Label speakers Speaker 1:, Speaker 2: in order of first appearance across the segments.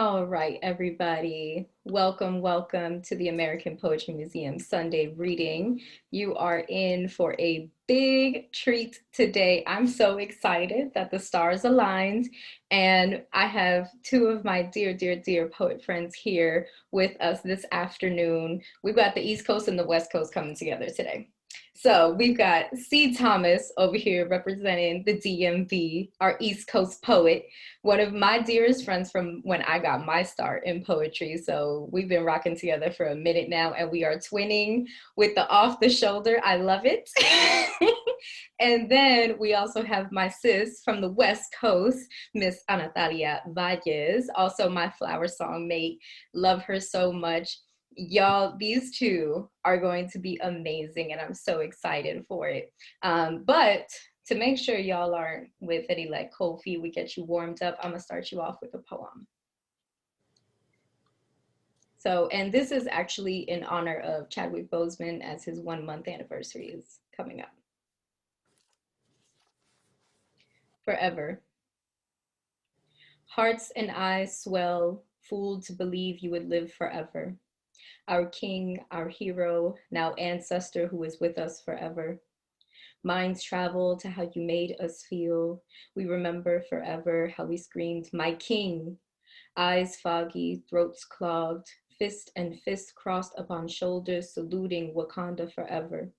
Speaker 1: All right, everybody. Welcome, welcome to the American Poetry Museum Sunday reading. You are in for a big treat today. I'm so excited that the stars aligned, and I have two of my dear, dear, dear poet friends here with us this afternoon. We've got the East Coast and the West Coast coming together today. So we've got C. Thomas over here representing the DMV, our East Coast poet, one of my dearest friends from when I got my start in poetry. So we've been rocking together for a minute now, and we are twinning with the off the shoulder. I love it. And then we also have my sis from the West Coast, Miss Anatalia Vallez, also my flower song mate. Love her so much. Y'all, these two are going to be amazing, and I'm so excited for it. But to make sure y'all aren't with any like cold feet, we get you warmed up, I'm gonna start you off with a poem. So, and this is actually in honor of Chadwick Boseman, as his 1 month anniversary is coming up. Forever. Hearts and eyes swell, fooled to believe you would live forever. Our king, our hero, now ancestor who is with us forever. Minds travel to how you made us feel. We remember forever how we screamed, my king. Eyes foggy, throats clogged, fist and fist crossed upon shoulders, saluting Wakanda forever.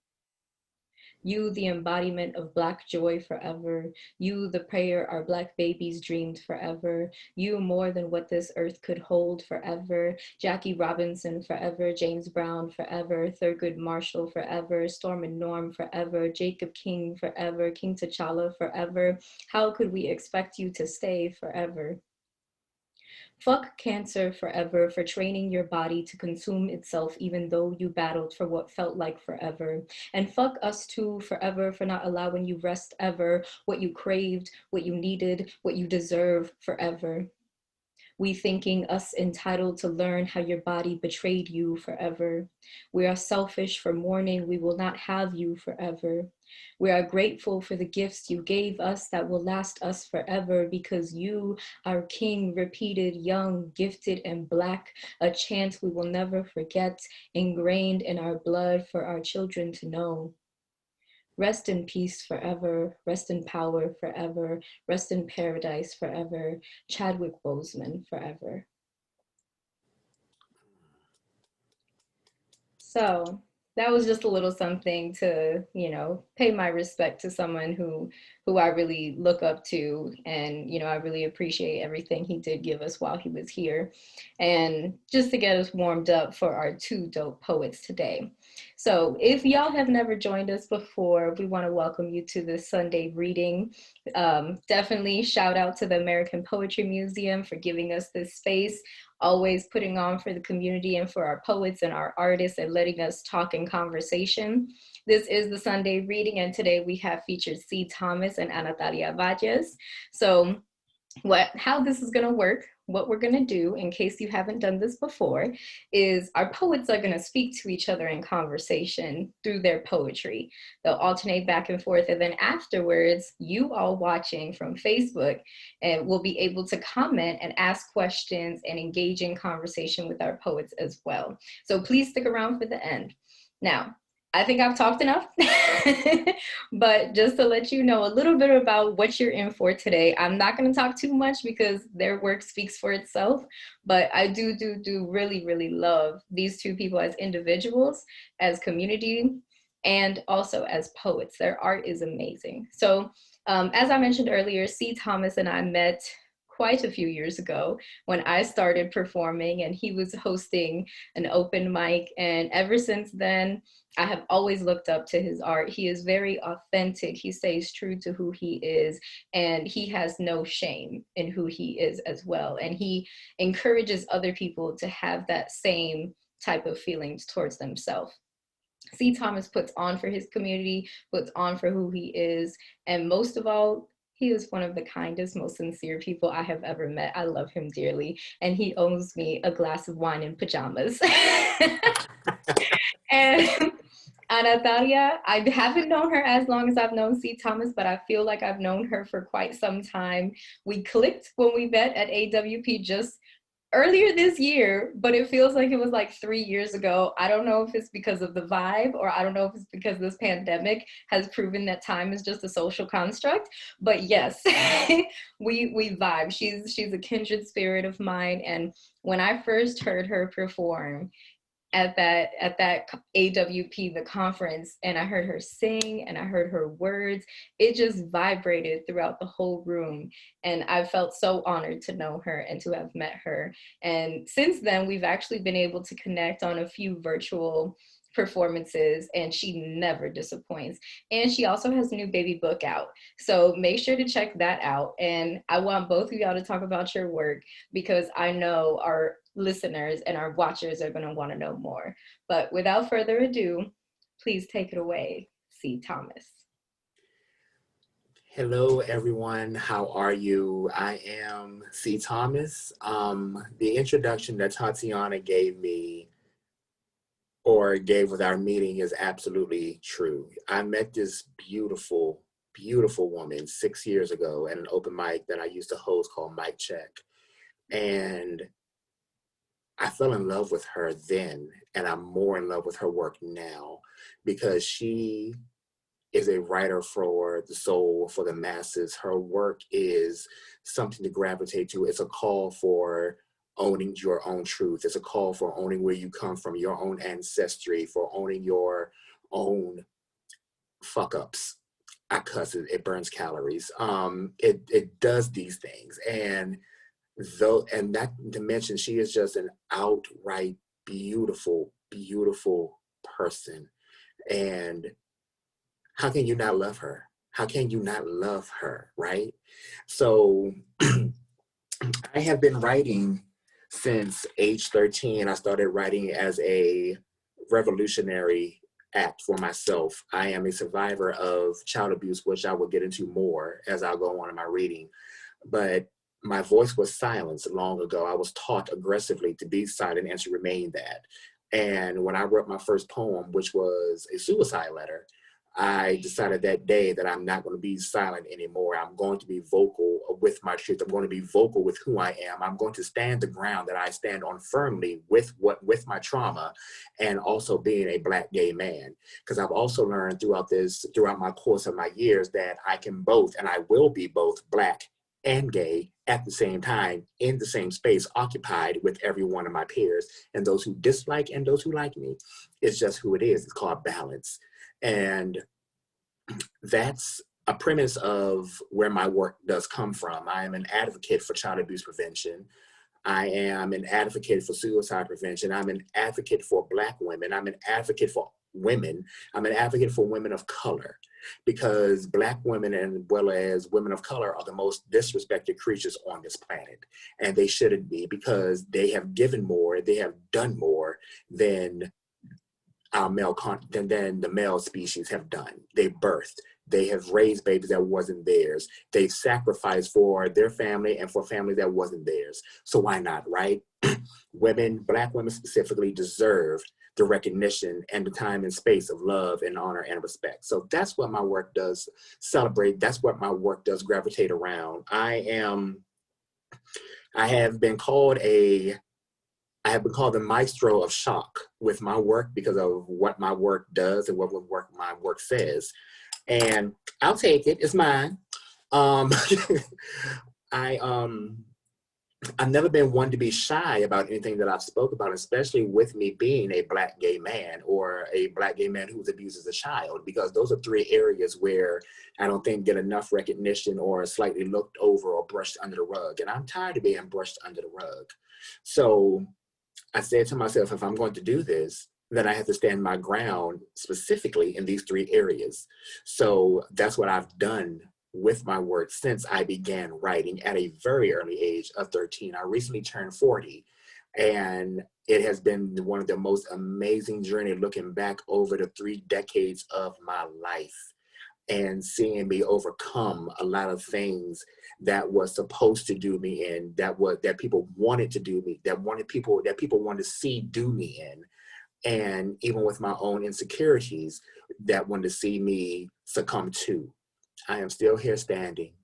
Speaker 1: You, the embodiment of Black joy forever. You, the prayer our Black babies dreamed forever. You, more than what this earth could hold forever. Jackie Robinson forever. James Brown forever. Thurgood Marshall forever. Storm and Norm forever. Jacob King forever. King T'Challa forever. How could we expect you to stay forever? Fuck cancer forever for training your body to consume itself even though you battled for what felt like forever. And fuck us too forever for not allowing you rest ever, what you craved, what you needed, what you deserve forever. We thinking us entitled to learn how your body betrayed you forever. We are selfish for mourning, we will not have you forever. We are grateful for the gifts you gave us that will last us forever because you, our king, repeated, young, gifted, and Black, a chant we will never forget, ingrained in our blood for our children to know. Rest in peace forever, rest in power forever, rest in paradise forever, Chadwick Boseman forever. So that was just a little something to, pay my respect to someone who I really look up to, and I really appreciate everything he did give us while he was here, and just to get us warmed up for our two dope poets today. So if y'all have never joined us before, we want to welcome you to this Sunday reading. Definitely shout out to the American Poetry Museum for giving us this space, always putting on for the community and for our poets and our artists and letting us talk in conversation. This is the Sunday reading, and today we have featured C. Thomas and Anatalia Vallez. So how this is going to work, what we're going to do, in case you haven't done this before, is our poets are going to speak to each other in conversation through their poetry. They'll alternate back and forth, and then afterwards, you all watching from Facebook and will be able to comment and ask questions and engage in conversation with our poets as well. So please stick around for the end. Now, I think I've talked enough, but just to let you know a little bit about what you're in for today, I'm not going to talk too much because their work speaks for itself, but I do really, really love these two people as individuals, as community, and also as poets. Their art is amazing. So as I mentioned earlier, C. Thomas and I met quite a few years ago when I started performing, and he was hosting an open mic, and ever since then, I have always looked up to his art. He is very authentic. He stays true to who he is, and he has no shame in who he is as well. And he encourages other people to have that same type of feelings towards themselves. C. Thomas puts on for his community, puts on for who he is, and most of all, he is one of the kindest, most sincere people I have ever met. I love him dearly, and he owes me a glass of wine in pajamas. And Anatalia, I haven't known her as long as I've known C. Thomas, but I feel like I've known her for quite some time. We clicked when we met at AWP just earlier this year, but it feels like it was like 3 years ago. I don't know if it's because of the vibe, or I don't know if it's because this pandemic has proven that time is just a social construct. But yes, we vibe. She's a kindred spirit of mine. And when I first heard her perform at that AWP, the conference, and I heard her sing and I heard her words, it just vibrated throughout the whole room. And I felt so honored to know her and to have met her. And since then, we've actually been able to connect on a few virtual performances, and she never disappoints. And she also has a new baby book out, so make sure to check that out. And I want both of y'all to talk about your work, because I know our listeners and our watchers are going to want to know more. But without further ado, please take it away, C. Thomas.
Speaker 2: Hello, everyone. How are you? I am C. Thomas. The introduction that Tatiana gave me or gave with our meeting is absolutely true. I met this beautiful, beautiful woman 6 years ago at an open mic that I used to host called Mic Check. And I fell in love with her then, and I'm more in love with her work now because she is a writer for the soul, for the masses. Her work is something to gravitate to. It's a call for owning your own truth. It's a call for owning where you come from, your own ancestry, for owning your own fuck ups. I cuss it, it burns calories. It does these things. And not to mention, she is just an outright beautiful, beautiful person. And how can you not love her? How can you not love her, right? So I have been writing since age 13. I started writing as a revolutionary act for myself. I am a survivor of child abuse, which I will get into more as I go on in my reading. But my voice was silenced long ago. I was taught aggressively to be silent and to remain that. And when I wrote my first poem, which was a suicide letter, I decided that day that I'm not going to be silent anymore. I'm going to be vocal with my truth. I'm going to be vocal with who I am. I'm going to stand the ground that I stand on firmly with my trauma, and also being a Black gay man. Because I've also learned throughout my course of my years, that I can both, and I will be both Black and gay at the same time, in the same space, occupied with every one of my peers, and those who dislike and those who like me. It's just who it is. It's called balance. And that's a premise of where my work does come from. I am an advocate for child abuse prevention. I am an advocate for suicide prevention. I'm an advocate for Black women. I'm an advocate for women. I'm an advocate for women of color, because Black women, as well as women of color, are the most disrespected creatures on this planet. And they shouldn't be, because they have given more, they have done more than than the male species have done. They birthed, they have raised babies that wasn't theirs. They've sacrificed for their family and for family that wasn't theirs. So why not, right? Women, Black women specifically, deserve the recognition and the time and space of love and honor and respect. So that's what my work does celebrate. That's what my work does gravitate around. I have been called the maestro of shock with my work, because of what my work does and what my work says. And I'll take it, it's mine. Um, I've never been one to be shy about anything that I've spoke about, especially with me being a Black gay man, or a Black gay man who was abused as a child, because those are three areas where I don't think get enough recognition, or slightly looked over or brushed under the rug. And I'm tired of being brushed under the rug. So I said to myself, if I'm going to do this, then I have to stand my ground specifically in these three areas. So that's what I've done with my work since I began writing at a very early age of 13. I recently turned 40, and it has been one of the most amazing journey looking back over the 3 decades of my life, and seeing me overcome a lot of things that was supposed to do me in, that people wanted to do me, that people wanted to see do me in. And even with my own insecurities, that wanted to see me succumb to. I am still here standing,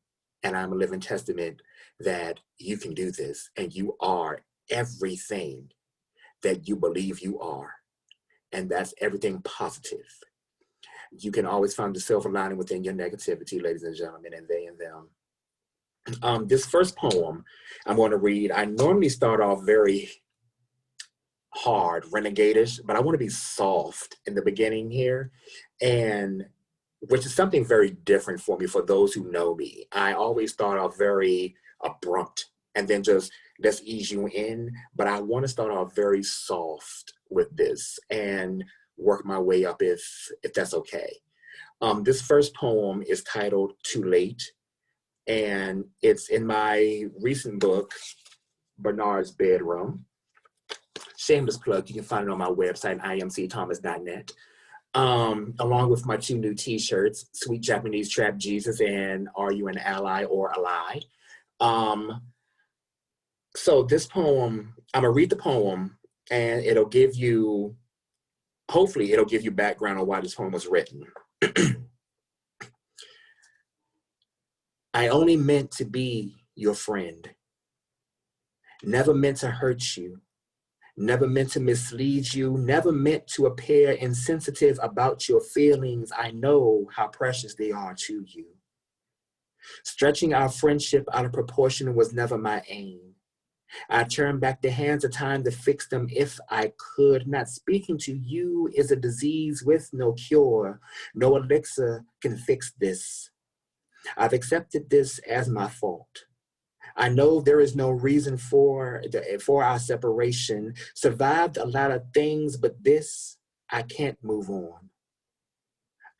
Speaker 2: and I'm a living testament that you can do this, and you are everything that you believe you are. And that's everything positive. You can always find the silver lining within your negativity, ladies and gentlemen, and they and them. This first poem I'm going to read, I normally start off very hard, renegadish, but I want to be soft in the beginning here, and which is something very different for me. For those who know me, I always start off very abrupt and then just ease you in, but I want to start off very soft with this and work my way up if that's okay. This first poem is titled Too Late, and it's in my recent book, Bernard's Bedroom. Shameless plug, you can find it on my website, imcthomas.net. Along with my 2 new t-shirts, Sweet Japanese Trap Jesus and Are You an Ally or a Lie? So this poem, I'm gonna read the poem and it'll give you, hopefully it'll give you background on why this poem was written. I only meant to be your friend, never meant to hurt you, never meant to mislead you, never meant to appear insensitive about your feelings. I know how precious they are to you. Stretching our friendship out of proportion was never my aim. I turned back the hands of time to fix them if I could. Not speaking to you is a disease with no cure. No elixir can fix this. I've accepted this as my fault. I know there is no reason for our separation. Survived a lot of things, but this, I can't move on.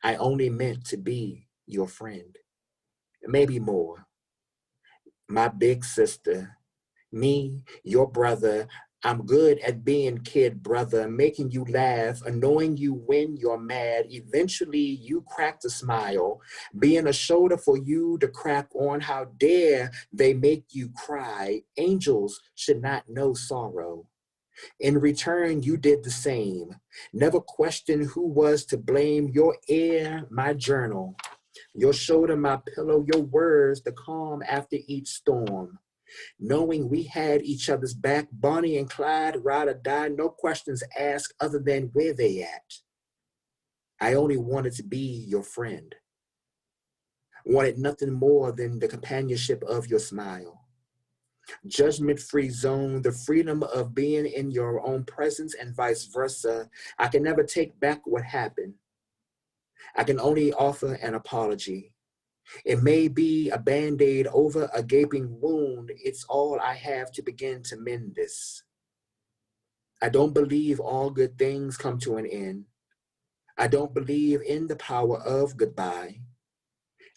Speaker 2: I only meant to be your friend, maybe more. My big sister, me, your brother. I'm good at being kid brother, making you laugh, annoying you when you're mad. Eventually, you cracked a smile, being a shoulder for you to crack on. How dare they make you cry? Angels should not know sorrow. In return, you did the same. Never questioned who was to blame. Your ear, my journal. Your shoulder, my pillow. Your words, the calm after each storm. Knowing we had each other's back, Bonnie and Clyde, ride or die, no questions asked other than where they at. I only wanted to be your friend. Wanted nothing more than the companionship of your smile. Judgment-free zone, the freedom of being in your own presence and vice versa. I can never take back what happened. I can only offer an apology. It may be a band-aid over a gaping wound. It's all I have to begin to mend this. I don't believe all good things come to an end. I don't believe in the power of goodbye.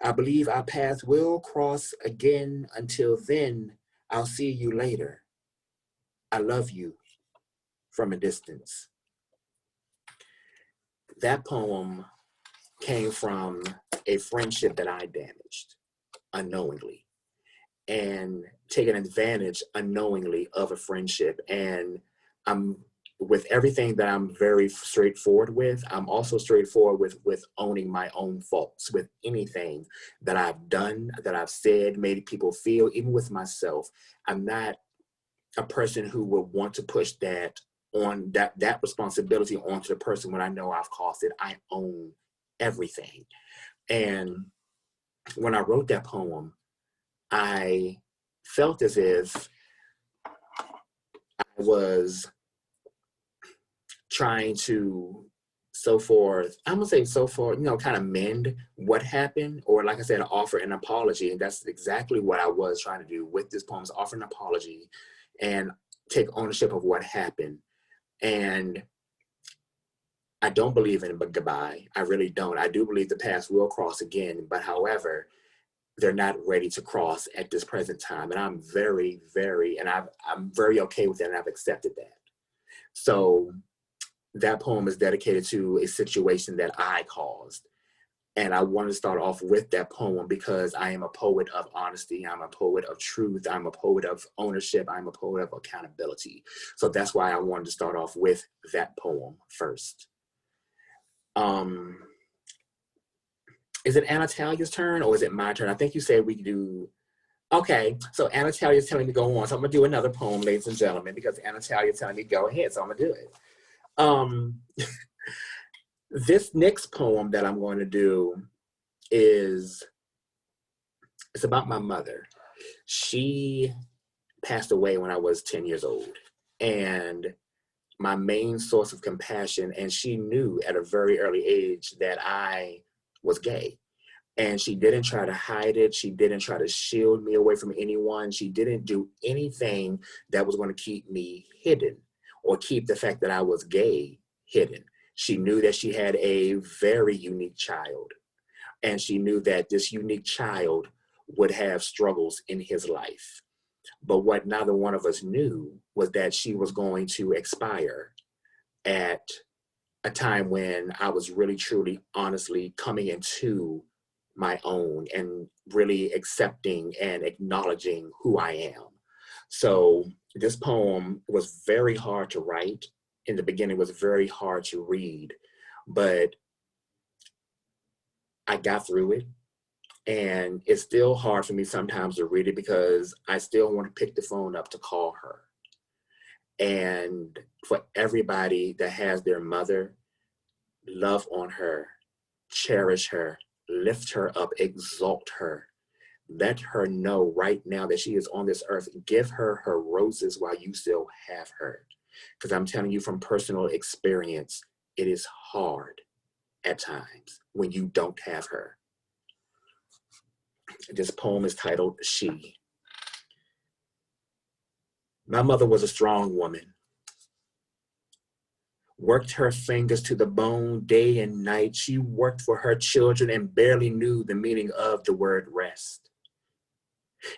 Speaker 2: I believe our paths will cross again. Until then, I'll see you later. I love you from a distance. That poem came from a friendship that I damaged unknowingly, and taking advantage unknowingly of a friendship. And I'm with everything that I'm very straightforward with, I'm also straightforward with owning my own faults with anything that I've done, that I've said, made people feel, even with myself. I'm not a person who would want to push that responsibility onto the person when I know I've caused it. I own everything. And when I wrote that poem, I felt as if I was trying to, I'm gonna say kind of mend what happened, or like I said, offer an apology. And that's exactly what I was trying to do with this poem, is offer an apology and take ownership of what happened. And I don't believe in goodbye. I really don't. I do believe the paths will cross again, but however, they're not ready to cross at this present time. And I'm very, very, and I'm very okay with that, and I've accepted that. So that poem is dedicated to a situation that I caused. And I want to start off with that poem because I am a poet of honesty. I'm a poet of truth. I'm a poet of ownership. I'm a poet of accountability. So that's why I wanted to start off with that poem first. Is it Anatalia's turn or is it my turn? I think you said we could do Okay, so Anatalia is telling me to go on. So I'm gonna do another poem, ladies and gentlemen, because Anatalia is telling me go ahead. So I'm gonna do it. Um, this next poem that I'm going to do is it's about my mother. She passed away when I was 10 years old. And my main source of compassion, and she knew at a very early age that I was gay. And she didn't try to hide it. She didn't try to shield me away from anyone. She didn't do anything that was going to keep me hidden or keep the fact that I was gay hidden. She knew that she had a very unique child. And she knew that this unique child would have struggles in his life. But what neither one of us knew was that she was going to expire at a time when I was really, truly, honestly coming into my own and really accepting and acknowledging who I am. So this poem was very hard to write. In the beginning, it was very hard to read, but I got through it. And it's still hard for me sometimes to read it because I still want to pick the phone up to call her. And for everybody that has their mother, love on her, cherish her, lift her up, exalt her. Let her know right now that she is on this earth. Give her her roses while you still have her. Because I'm telling you from personal experience, it is hard at times when you don't have her. This poem is titled She. My mother was a strong woman, worked her fingers to the bone day and night. She worked for her children and barely knew the meaning of the word rest.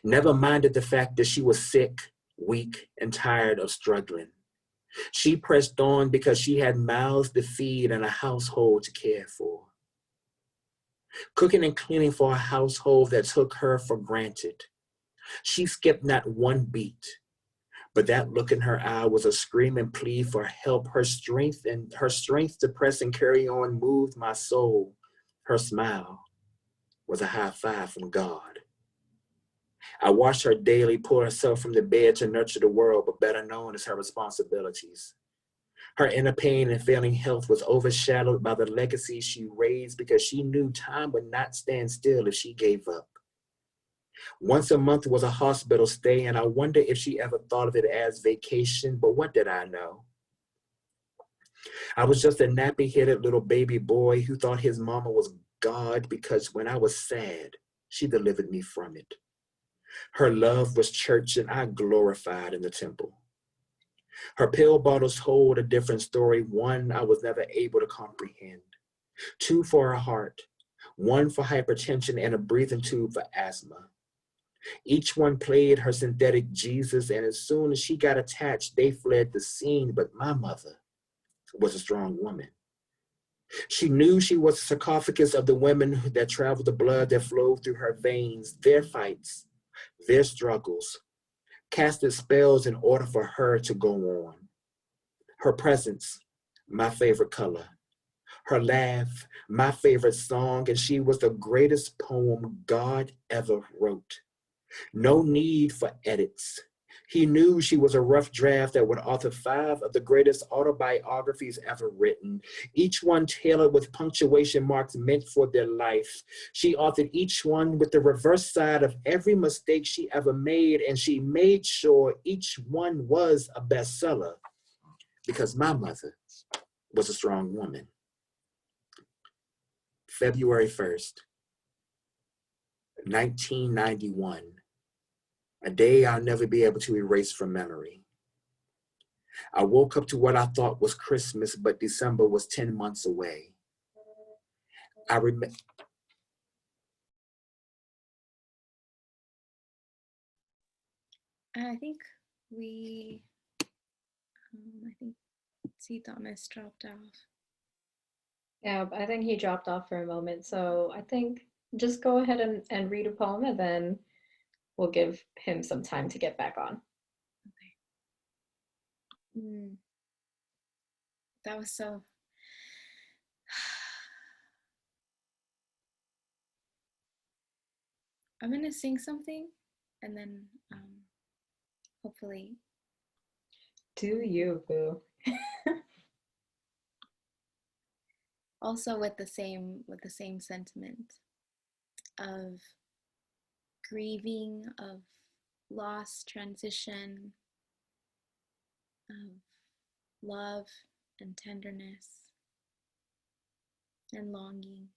Speaker 2: Never minded the fact that she was sick, weak, and tired of struggling. She pressed on because she had mouths to feed and a household to care for. Cooking and cleaning for a household that took her for granted. She skipped not one beat. But that look in her eye was a screaming plea for help. Her strength to press and carry on moved my soul. Her smile was a high five from God. I watched her daily pull herself from the bed to nurture the world, but better known as her responsibilities. Her inner pain and failing health was overshadowed by the legacy she raised because she knew time would not stand still if she gave up. Once a month was a hospital stay, and I wonder if she ever thought of it as vacation, but what did I know? I was just a nappy-headed little baby boy who thought his mama was God because when I was sad, she delivered me from it. Her love was church and I glorified in the temple. Her pill bottles told a different story, one I was never able to comprehend. Two for her heart, one for hypertension and a breathing tube for asthma. Each one played her synthetic Jesus, and as soon as she got attached, they fled the scene. But my mother was a strong woman. She knew she was the sarcophagus of the women that traveled the blood that flowed through her veins, their fights, their struggles, casted spells in order for her to go on. Her presence, my favorite color. Her laugh, my favorite song, and she was the greatest poem God ever wrote. No need for edits. He knew she was a rough draft that would author 5 of the greatest autobiographies ever written, each one tailored with punctuation marks meant for their life. She authored each one with the reverse side of every mistake she ever made, and she made sure each one was a bestseller because my mother was a strong woman. February 1st, 1991. A day I'll never be able to erase from memory. I woke up to what I thought was Christmas, but December was 10 months away. I remember.
Speaker 3: I think we, I think C. Thomas dropped off.
Speaker 1: Yeah, I think he dropped off for a moment. So I think just go ahead and read a poem and then we'll give him some time to get back on.
Speaker 3: Okay. That was so. I'm gonna sing something and then hopefully
Speaker 1: Do you, boo?
Speaker 3: also with the same sentiment of grieving, of loss, transition, of love and tenderness and longing.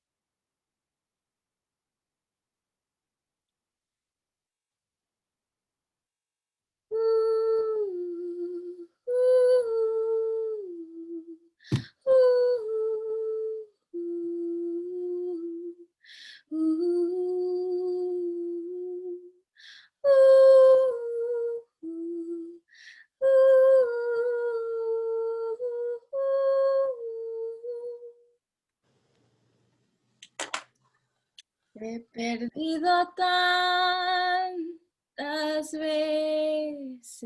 Speaker 3: He perdido tantas veces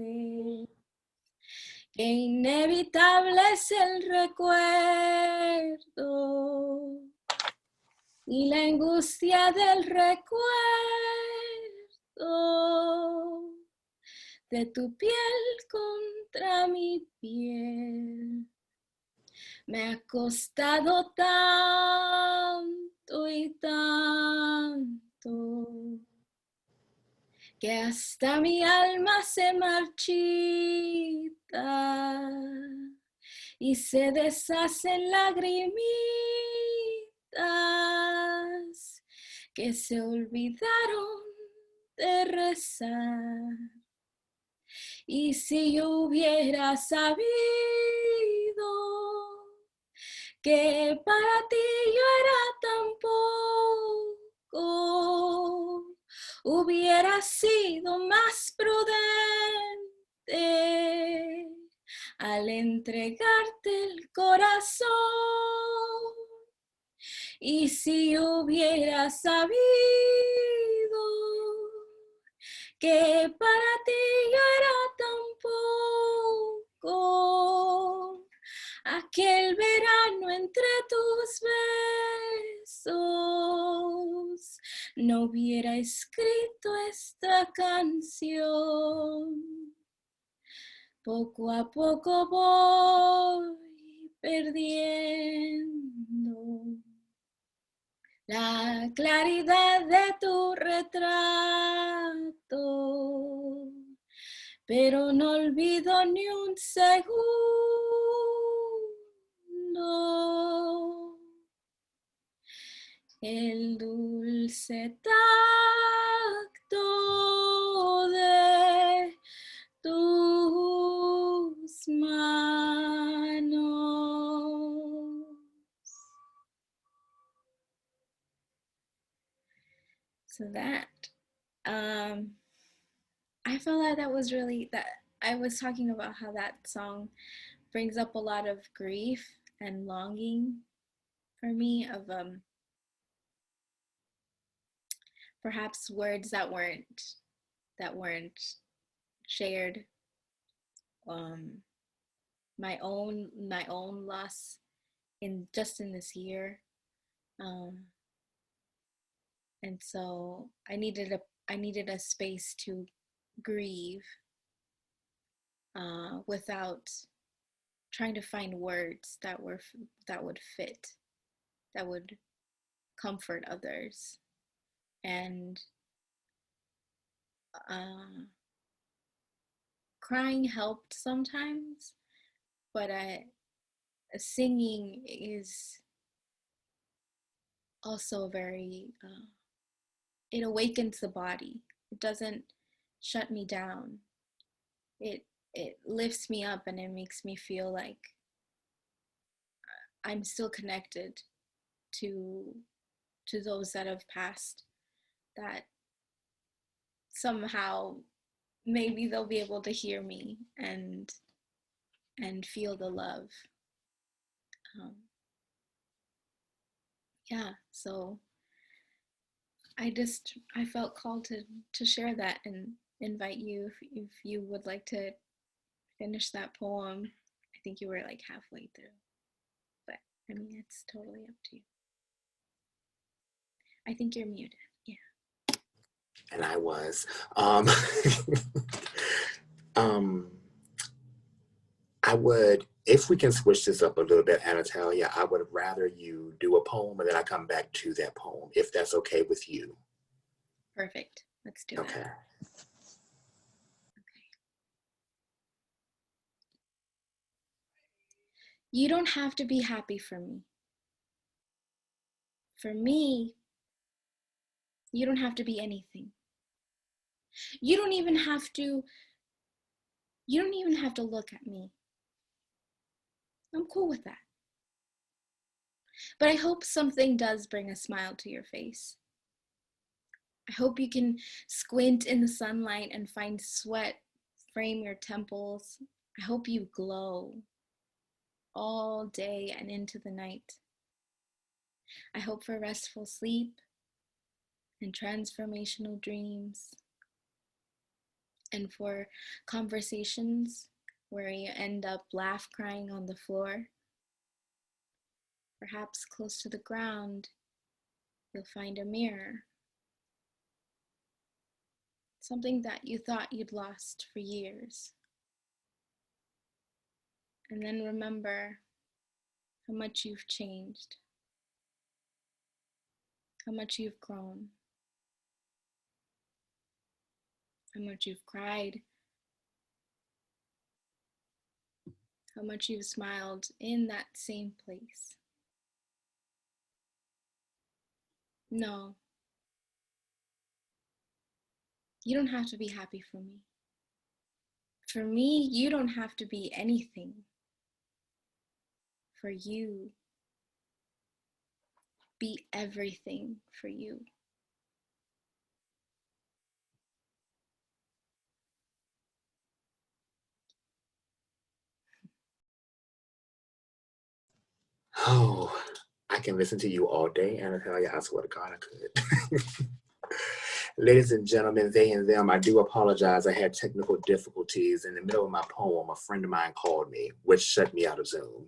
Speaker 3: que inevitable es el recuerdo y la angustia del recuerdo de tu piel contra mi piel. Me ha costado tanto y tanto que hasta mi alma se marchita y se deshacen lagrimitas que se olvidaron de rezar. Y si yo hubiera sabido que para ti yo era tan poco, hubiera sido más prudente al entregarte el corazón. Y si hubiera sabido que para ti yo era tan poco, aquel verano entre tus besos no hubiera escrito esta canción. Poco a poco voy perdiendo la claridad de tu retrato, pero no olvido ni un segundo el dulce tacto de tus manos. So that, I felt that that was really, that I was talking about how that song brings up a lot of grief and longing for me of perhaps words that weren't shared, my own loss in just in this year, and so I needed a space to grieve without trying to find words that would fit, that would comfort others. And crying helped sometimes, but singing is also very, it awakens the body. It doesn't shut me down. It lifts me up, and it makes me feel like I'm still connected to those that have passed, that somehow maybe they'll be able to hear me and feel the love. Yeah, so I felt called to share that and invite you if you would like to finish that poem. I think you were like halfway through, but I mean, it's totally up to you. I think you're muted. Yeah.
Speaker 2: And I was. Um, um, I would, if we can switch this up a little bit, Anatalia, I would rather you do a poem and then I come back to that poem, if that's okay with you.
Speaker 3: Perfect. Let's do
Speaker 2: Okay.
Speaker 3: that. You don't have to be happy for me. For me, you don't have to be anything. You don't even have to look at me. I'm cool with that. But I hope something does bring a smile to your face. I hope you can squint in the sunlight and find sweat frame your temples. I hope you glow all day and into the night. I hope for restful sleep and transformational dreams, and for conversations where you end up laugh crying on the floor. Perhaps close to the ground, you'll find a mirror, something that you thought you'd lost for years. And then remember how much you've changed, how much you've grown, how much you've cried, how much you've smiled in that same place. No, you don't have to be happy for me. For me, you don't have to be anything. For you, be everything for you.
Speaker 2: Oh, I can listen to you all day, Anatalia. I swear to God, I could. Ladies and gentlemen, they and them, I do apologize. I had technical difficulties in the middle of my poem. A friend of mine called me, which shut me out of Zoom.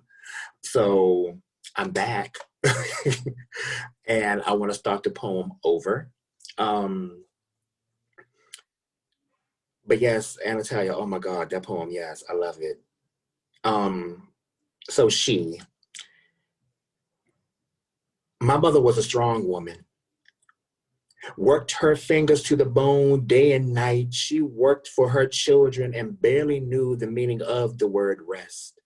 Speaker 2: So I'm back and I want to start the poem over. But yes, Anatalia, oh my God, that poem, yes, I love it. So my mother was a strong woman, worked her fingers to the bone day and night. She worked for her children and barely knew the meaning of the word rest.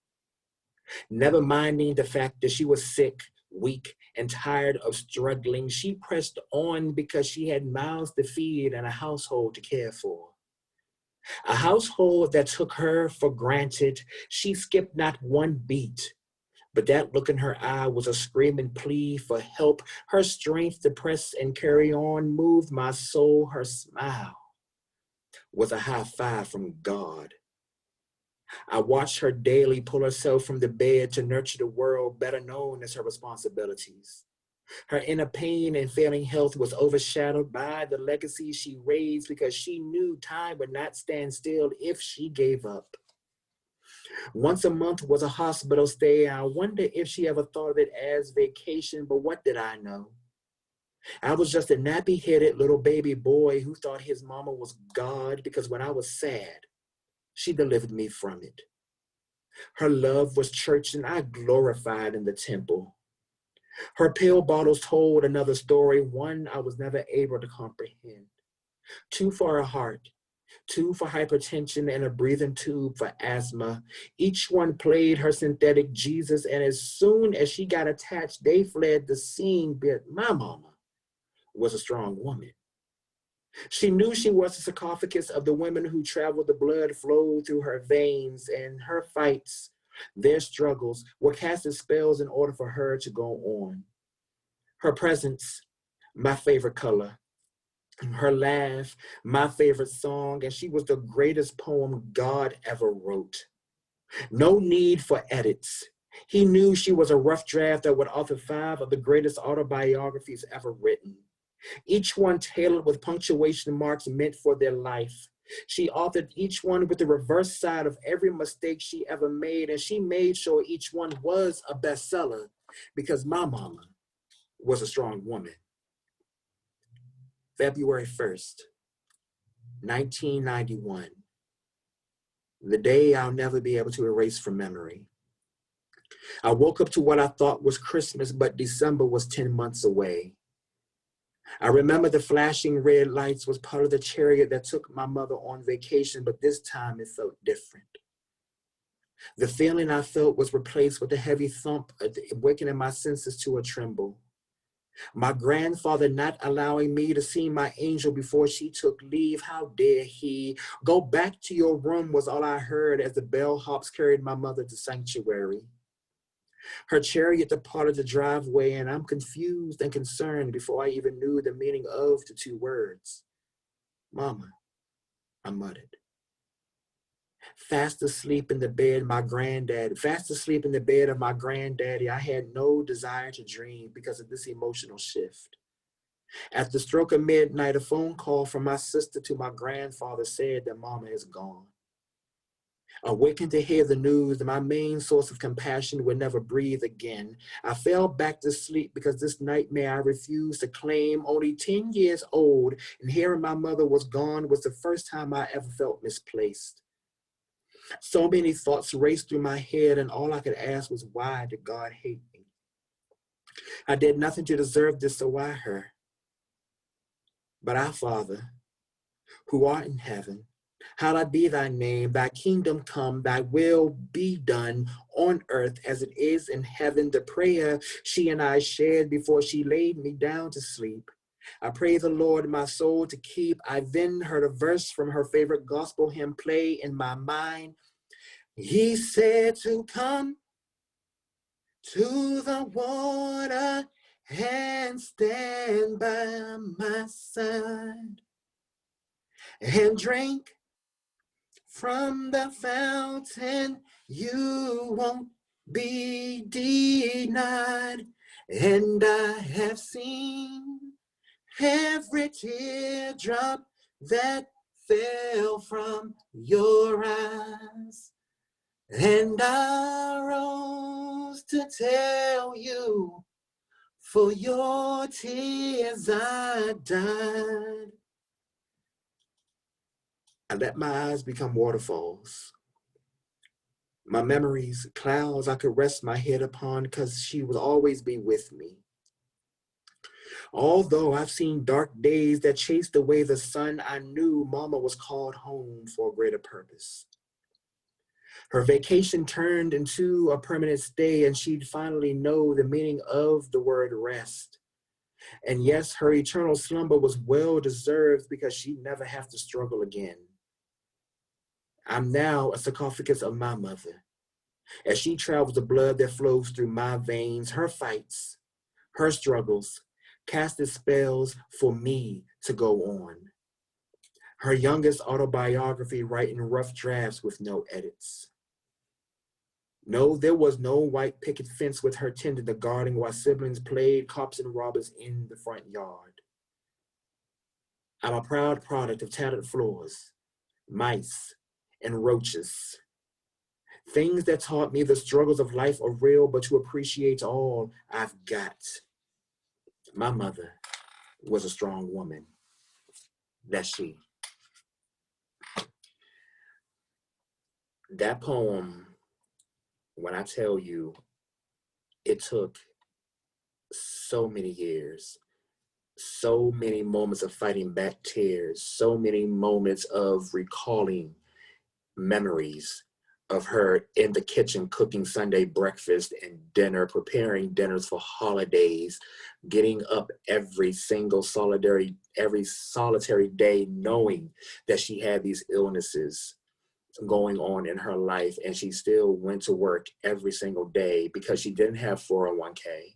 Speaker 2: Never minding the fact that she was sick, weak, and tired of struggling, she pressed on because she had mouths to feed and a household to care for. A household that took her for granted. She skipped not one beat. But that look in her eye was a screaming plea for help. Her strength to press and carry on moved my soul. Her smile was a high five from God. I watched her daily pull herself from the bed to nurture the world better known as her responsibilities. Her inner pain and failing health was overshadowed by the legacy she raised because she knew time would not stand still if she gave up. Once a month was a hospital stay. I wonder if she ever thought of it as vacation, but what did I know? I was just a nappy-headed little baby boy who thought his mama was God because when I was sad, she delivered me from it. Her love was church and I glorified in the temple. Her pill bottles told another story, one I was never able to comprehend. Two for her heart, two for hypertension, and a breathing tube for asthma. Each one played her synthetic Jesus, and as soon as she got attached, they fled the scene. But my mama was a strong woman. She knew she was the sarcophagus of the women who traveled. The blood flowed through her veins, and her fights, their struggles, were casting spells in order for her to go on. Her presence, my favorite color. Her laugh, my favorite song, and she was the greatest poem God ever wrote. No need for edits. He knew she was a rough draft that would author 5 of the greatest autobiographies ever written, each one tailored with punctuation marks meant for their life. She authored each one with the reverse side of every mistake she ever made, and she made sure each one was a bestseller because my mama was a strong woman. February 1st, 1991, the day I'll never be able to erase from memory. I woke up to what I thought was Christmas, but December was 10 months away. I remember the flashing red lights was part of the chariot that took my mother on vacation, but this time it felt different. The feeling I felt was replaced with a heavy thump, awakening my senses to a tremble. My grandfather not allowing me to see my angel before she took leave. How dare he? Go back to your room was all I heard as the bellhops carried my mother to sanctuary. Her chariot departed the driveway, and I'm confused and concerned before I even knew the meaning of the two words. Mama, I muttered. Fast asleep in the bed, fast asleep in the bed of my granddaddy, I had no desire to dream because of this emotional shift. At the stroke of midnight, a phone call from my sister to my grandfather said that Mama is gone. Awakened to hear the news that my main source of compassion would never breathe again, I fell back to sleep because this nightmare I refused to claim, only 10 years old, and hearing my mother was gone was the first time I ever felt misplaced. So many thoughts raced through my head, and all I could ask was, why did God hate me? I did nothing to deserve this, so why her? But our Father, who art in heaven, hallowed be thy name, thy kingdom come, thy will be done on earth as it is in heaven. The prayer she and I shared before she laid me down to sleep. I pray the Lord my soul to keep. I then heard a verse from her favorite gospel hymn play in my mind. He said to come to the water and stand by my side and drink from the fountain. You won't be denied. And I have seen every teardrop that fell from your eyes. And I rose to tell you, for your tears I died. I let my eyes become waterfalls. My memories, clouds I could rest my head upon, because she would always be with me. Although I've seen dark days that chased away the sun, I knew Mama was called home for a greater purpose. Her vacation turned into a permanent stay, and she'd finally know the meaning of the word rest. And yes, her eternal slumber was well deserved because she'd never have to struggle again. I'm now a sarcophagus of my mother. As she travels the blood that flows through my veins, her fights, her struggles, casted spells for me to go on. Her youngest autobiography writing rough drafts with no edits. No, there was no white picket fence with her tending the garden while siblings played cops and robbers in the front yard. I'm a proud product of tattered floors, mice, and roaches. Things that taught me the struggles of life are real, but to appreciate all I've got. My mother was a strong woman. That's she. That poem, when I tell you, it took so many years, so many moments of fighting back tears, so many moments of recalling memories of her in the kitchen cooking Sunday breakfast and dinner, preparing dinners for holidays, getting up every solitary day knowing that she had these illnesses going on in her life, and she still went to work every single day because she didn't have 401k.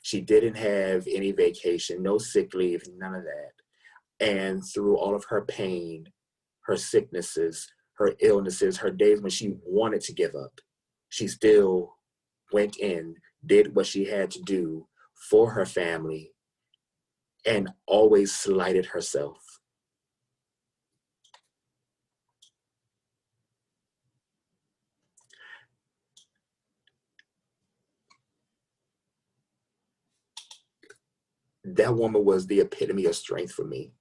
Speaker 2: She didn't have any vacation, no sick leave, none of that. And through all of her pain, her sicknesses, her illnesses, her days when she wanted to give up, she still went in, did what she had to do for her family, and always slighted herself. That woman was the epitome of strength for me.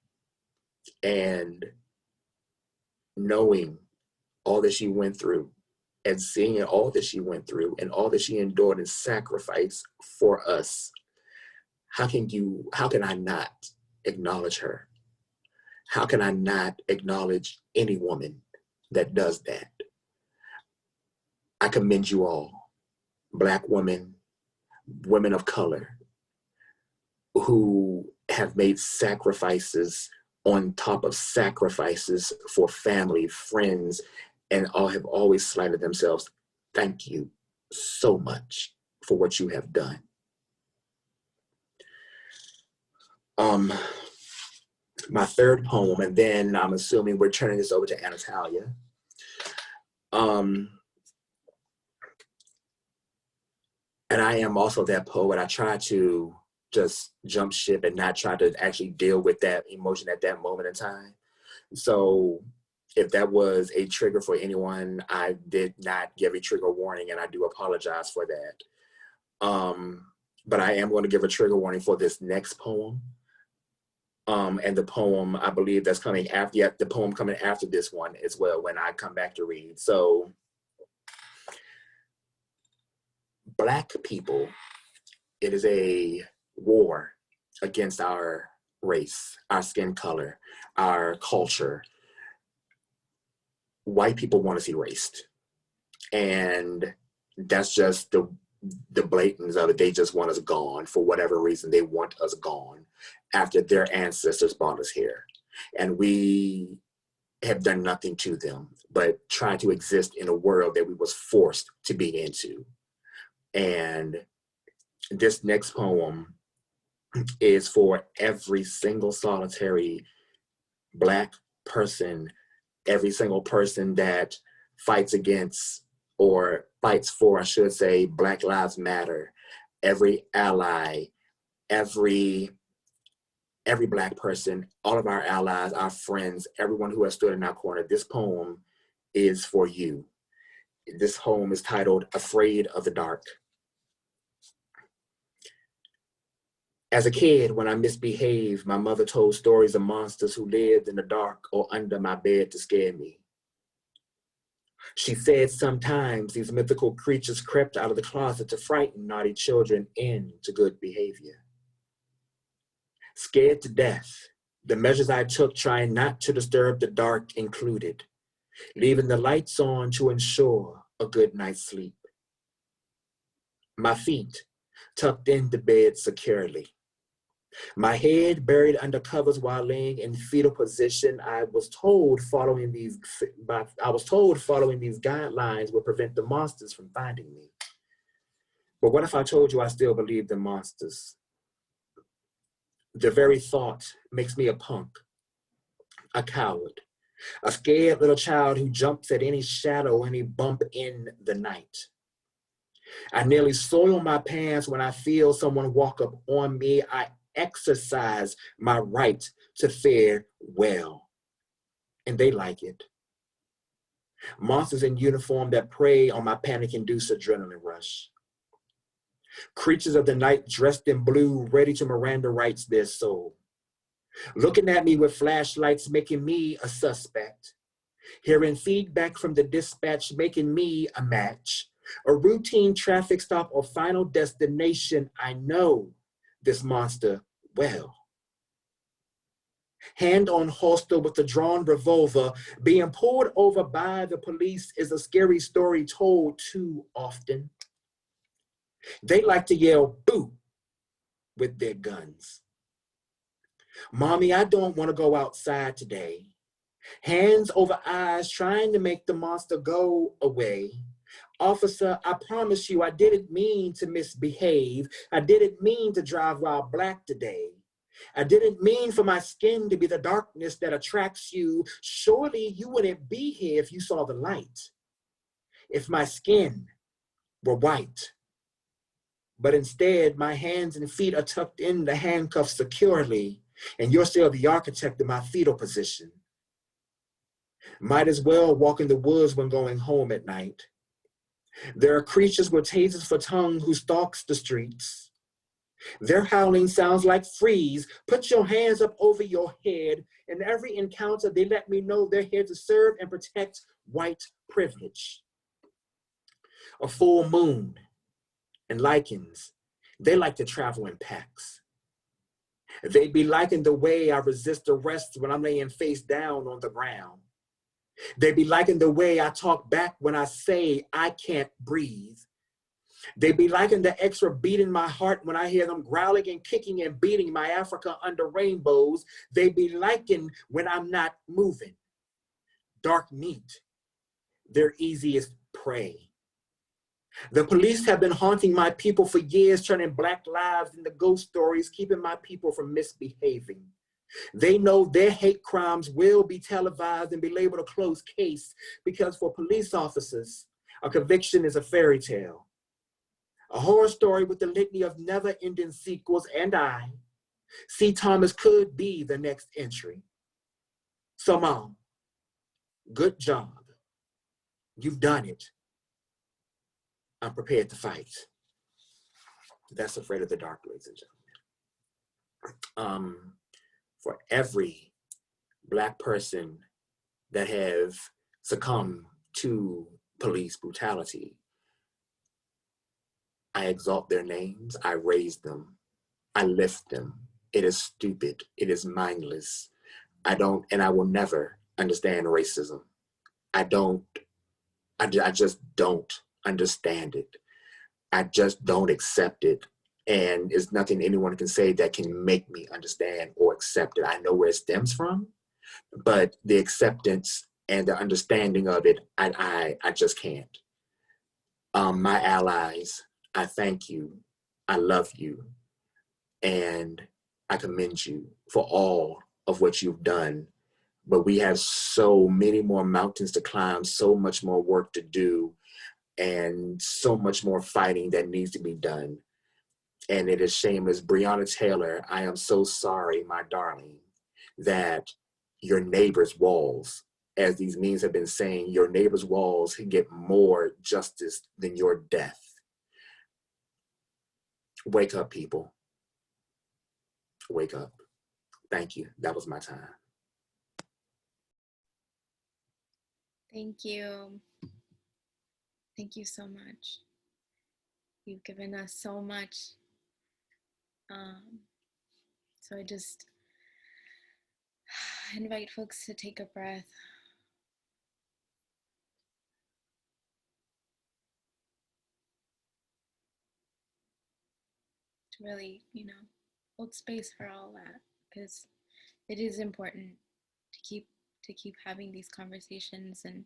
Speaker 2: And knowing all that she went through and seeing all that she went through and all that she endured and sacrificed for us, how can I not acknowledge her? How can I not acknowledge any woman that does that? I commend you all, Black women, women of color, who have made sacrifices on top of sacrifices for family, friends, and all have always slighted themselves. Thank you so much for what you have done. My third poem, and then I'm assuming we're turning this over to Anatalia. And I am also that poet. I try to just jump ship and not try to actually deal with that emotion at that moment in time. So if that was a trigger for anyone, I did not give a trigger warning, and I do apologize for that. But I am going to give a trigger warning for this next poem. And the poem, I believe, that's coming after, yeah, the poem coming after this one as well when I come back to read. So, Black people, it is a war against our race, our skin color, our culture. White people want us erased. And that's just the blatance of it. They just want us gone for whatever reason. They want us gone after their ancestors brought us here. And we have done nothing to them but try to exist in a world that we was forced to be into. And this next poem is for every single solitary Black person, every single person that fights against or fights for, I should say, Black Lives Matter, every ally, every Black person, all of our allies, our friends, everyone who has stood in our corner. This poem is for you. This poem is titled Afraid of the Dark. As a kid, when I misbehaved, my mother told stories of monsters who lived in the dark or under my bed to scare me. She said sometimes these mythical creatures crept out of the closet to frighten naughty children into good behavior. Scared to death, the measures I took trying not to disturb the dark included leaving the lights on to ensure a good night's sleep. My feet tucked into bed securely. My head buried under covers while laying in fetal position. I was told following these guidelines would prevent the monsters from finding me. But what if I told you I still believed in monsters? The very thought makes me a punk, a coward, a scared little child who jumps at any shadow, any bump in the night. I nearly soil my pants when I feel someone walk up on me. I exercise my right to fare well, and they like it. Monsters in uniform that prey on my panic-induced adrenaline rush. Creatures of the night dressed in blue, ready to Miranda rights their soul. Looking at me with flashlights, making me a suspect. Hearing feedback from the dispatch, making me a match. A routine traffic stop or final destination, I know this monster well. Hand on holster with a drawn revolver, being pulled over by the police is a scary story told too often. They like to yell boo with their guns. Mommy, I don't want to go outside today. Hands over eyes trying to make the monster go away. Officer, I promise you I didn't mean to misbehave. I didn't mean to drive while black today. I didn't mean for my skin to be the darkness that attracts you. Surely you wouldn't be here if you saw the light. If my skin were white. But instead, my hands and feet are tucked in the handcuffs securely, and you're still the architect of my fetal position. Might as well walk in the woods when going home at night. There are creatures with tasers for tongue who stalks the streets. Their howling sounds like freeze. Put your hands up over your head. In every encounter, they let me know they're here to serve and protect white privilege. A full moon and lichens, they like to travel in packs. They be liking the way I resist arrest when I'm laying face down on the ground. They be liking the way I talk back when I say I can't breathe. They be liking the extra beat in my heart when I hear them growling and kicking and beating my Africa under rainbows. They be liking when I'm not moving. Dark meat, their easiest prey. The police have been haunting my people for years, turning Black lives into ghost stories, keeping my people from misbehaving. They know their hate crimes will be televised and be labeled a closed case because for police officers, a conviction is a fairy tale. A horror story with the litany of never-ending sequels, and I, C. Thomas, could be the next entry. So, Mom, good job. You've done it. I'm prepared to fight. That's Afraid of the Dark, ladies and gentlemen. For every Black person that have succumbed to police brutality, I exalt their names, I raise them, I lift them. It is stupid, it is mindless. I don't, and I will never understand racism. I just don't understand it. I just don't accept it. And there's nothing anyone can say that can make me understand or accept it. I know where it stems from, but the acceptance and the understanding of it, I just can't. My allies, I thank you, I love you, and I commend you for all of what you've done. But we have so many more mountains to climb, so much more work to do, and so much more fighting that needs to be done. And it is shameless. Breonna Taylor, I am so sorry, my darling, that your neighbor's walls, as these memes have been saying, your neighbor's walls can get more justice than your death. Wake up, people. Wake up. Thank you. That was my time.
Speaker 3: Thank you. Thank you so much. You've given us so much. So I just invite folks to take a breath. To really, hold space for all that, because it is important to keep having these conversations, and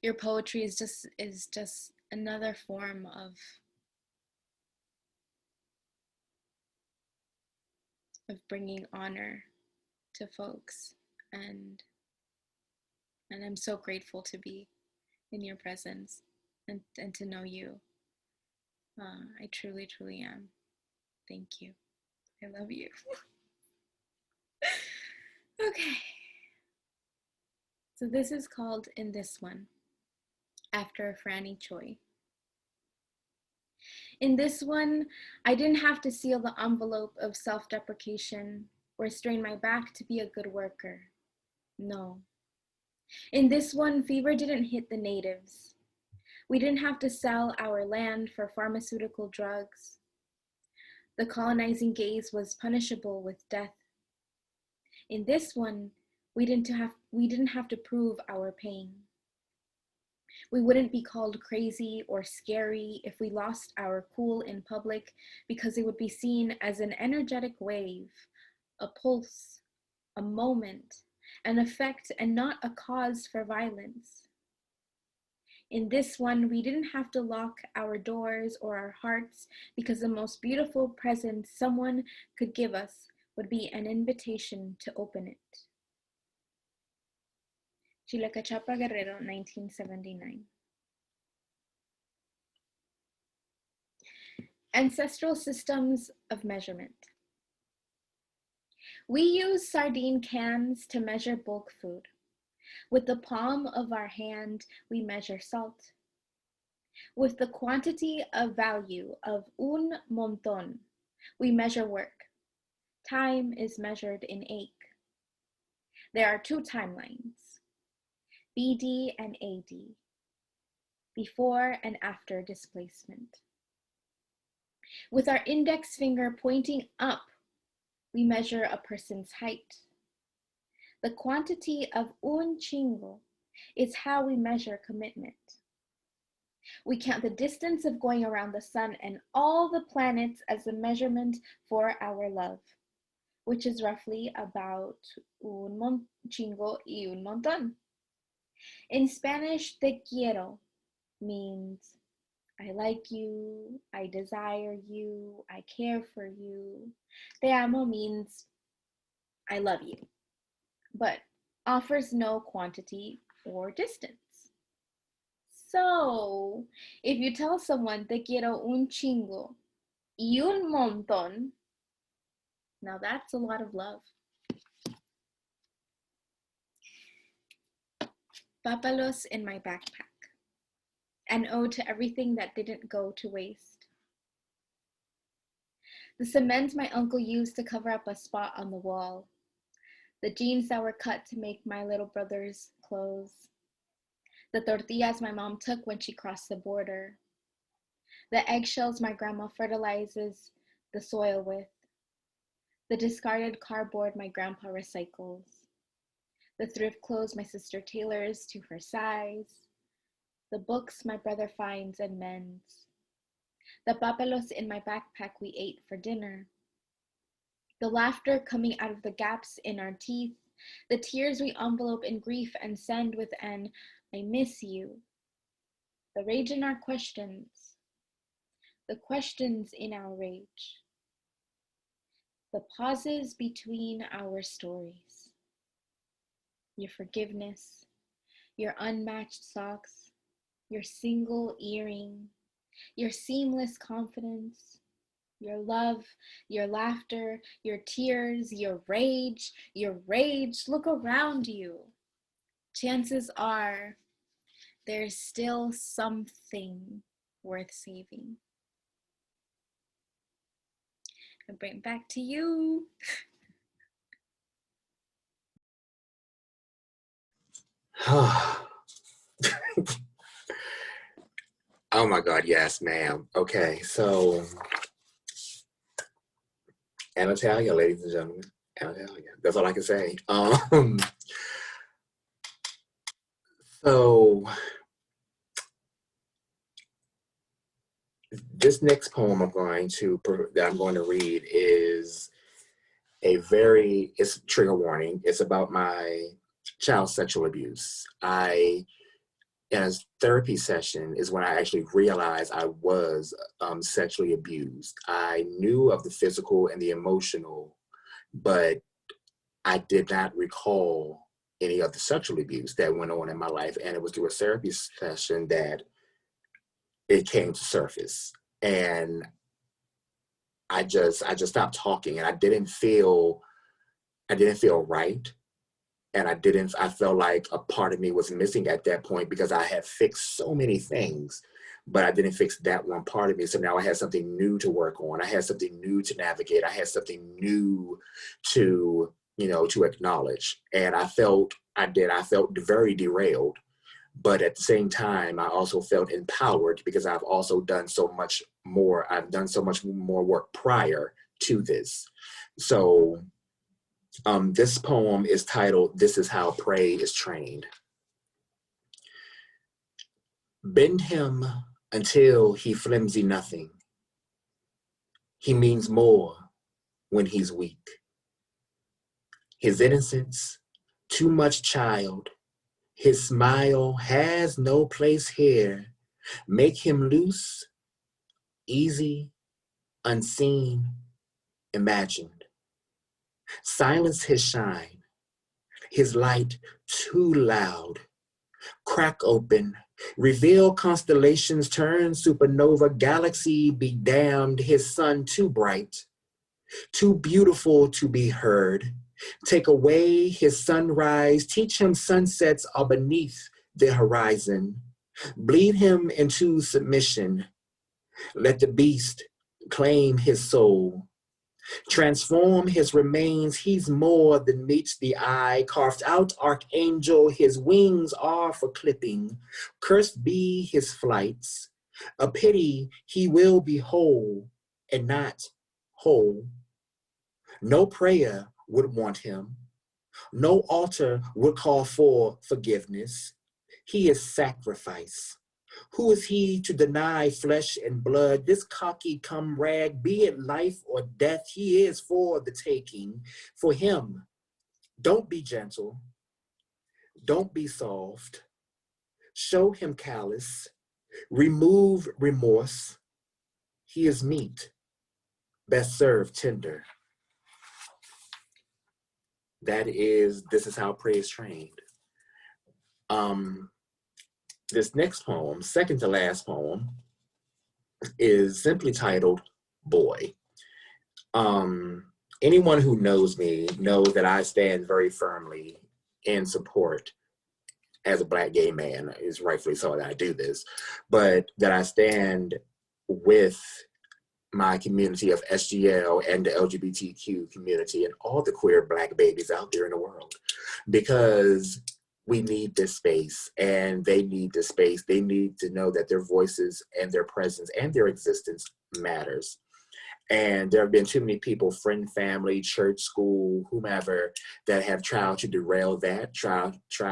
Speaker 3: your poetry is just another form of bringing honor to folks, and I'm so grateful to be in your presence and to know you. I truly am. Thank you. I love you. Okay. So this is called In This One, after Franny Choi. In this one, I didn't have to seal the envelope of self-deprecation or strain my back to be a good worker. No. In this one, fever didn't hit the natives. We didn't have to sell our land for pharmaceutical drugs. The colonizing gaze was punishable with death. In this one, we didn't have to prove our pain. We wouldn't be called crazy or scary if we lost our cool in public, because it would be seen as an energetic wave, a pulse, a moment, an effect, and not a cause for violence. In this one, we didn't have to lock our doors or our hearts, because the most beautiful present someone could give us would be an invitation to open it. Chilacachapa Guerrero, 1979. Ancestral systems of measurement. We use sardine cans to measure bulk food. With the palm of our hand, we measure salt. With the quantity of value of un montón, We measure work. Time is measured in ache. There are two timelines, BD and AD, before and after displacement. With our index finger pointing up, we measure a person's height. The quantity of un chingo is how we measure commitment. We count the distance of going around the sun and all the planets as a measurement for our love, which is roughly about un chingo y un montón. In Spanish, te quiero means I like you, I desire you, I care for you. Te amo means I love you, but offers no quantity or distance. So, if you tell someone te quiero un chingo y un montón, now that's a lot of love. Papalos in my backpack, an ode to everything that didn't go to waste. The cement my uncle used to cover up a spot on the wall. The jeans that were cut to make my little brother's clothes. The tortillas my mom took when she crossed the border. The eggshells my grandma fertilizes the soil with. The discarded cardboard my grandpa recycles. The thrift clothes my sister tailors to her size. The books my brother finds and mends. The papelos in my backpack we ate for dinner. The laughter coming out of the gaps in our teeth. The tears we envelope in grief and send with an I miss you. The rage in our questions. The questions in our rage. The pauses between our stories. Your forgiveness, your unmatched socks, your single earring, your seamless confidence, your love, your laughter, your tears, your rage. Look around you. Chances are there's still something worth saving. I bring it back to you.
Speaker 2: Oh my God, yes, ma'am. Okay, so Anatalia, ladies and gentlemen, Anatalia. That's all I can say. So this next poem that I'm going to read is it's trigger warning. It's about my child sexual abuse. In a therapy session is when I actually realized I was sexually abused. I knew of the physical and the emotional, but I did not recall any of the sexual abuse that went on in my life. And it was through a therapy session that it came to surface. And I just stopped talking, and I didn't feel right. And I felt like a part of me was missing at that point because I had fixed so many things, but I didn't fix that one part of me. So now I had something new to work on. I had something new to navigate. I had something new to acknowledge. And I felt very derailed, but at the same time, I also felt empowered because I've also done so much more. I've done so much more work prior to this. So this poem is titled, This Is How Prey is Trained. Bend him until he flimsy nothing. He means more when he's weak. His innocence, too much child. His smile has no place here. Make him loose, easy, unseen, imagined. Silence his shine, his light too loud. Crack open, reveal constellations, turn supernova, galaxy be damned, his sun too bright, too beautiful to be heard. Take away his sunrise, teach him sunsets are beneath the horizon. Bleed him into submission. Let the beast claim his soul. Transform his remains, he's more than meets the eye. Carved out archangel, his wings are for clipping. Cursed be his flights. A pity he will be whole and not whole. No prayer would want him. No altar would call for forgiveness. He is sacrifice. Who is he to deny flesh and blood? This cocky comrade, be it life or death, he is for the taking. For him, don't be gentle. Don't be soft. Show him callous. Remove remorse. He is meat, best served tender. This is how praise trained. This next poem, second to last poem, is simply titled Boy. Anyone who knows me knows that I stand very firmly in support as a Black gay man. It's rightfully so that I do this, but that I stand with my community of SGL and the LGBTQ community and all the queer Black babies out there in the world, because we need this space and they need this space. They need to know that their voices and their presence and their existence matters. And there have been too many people, friend, family, church, school, whomever, that have tried to derail that, try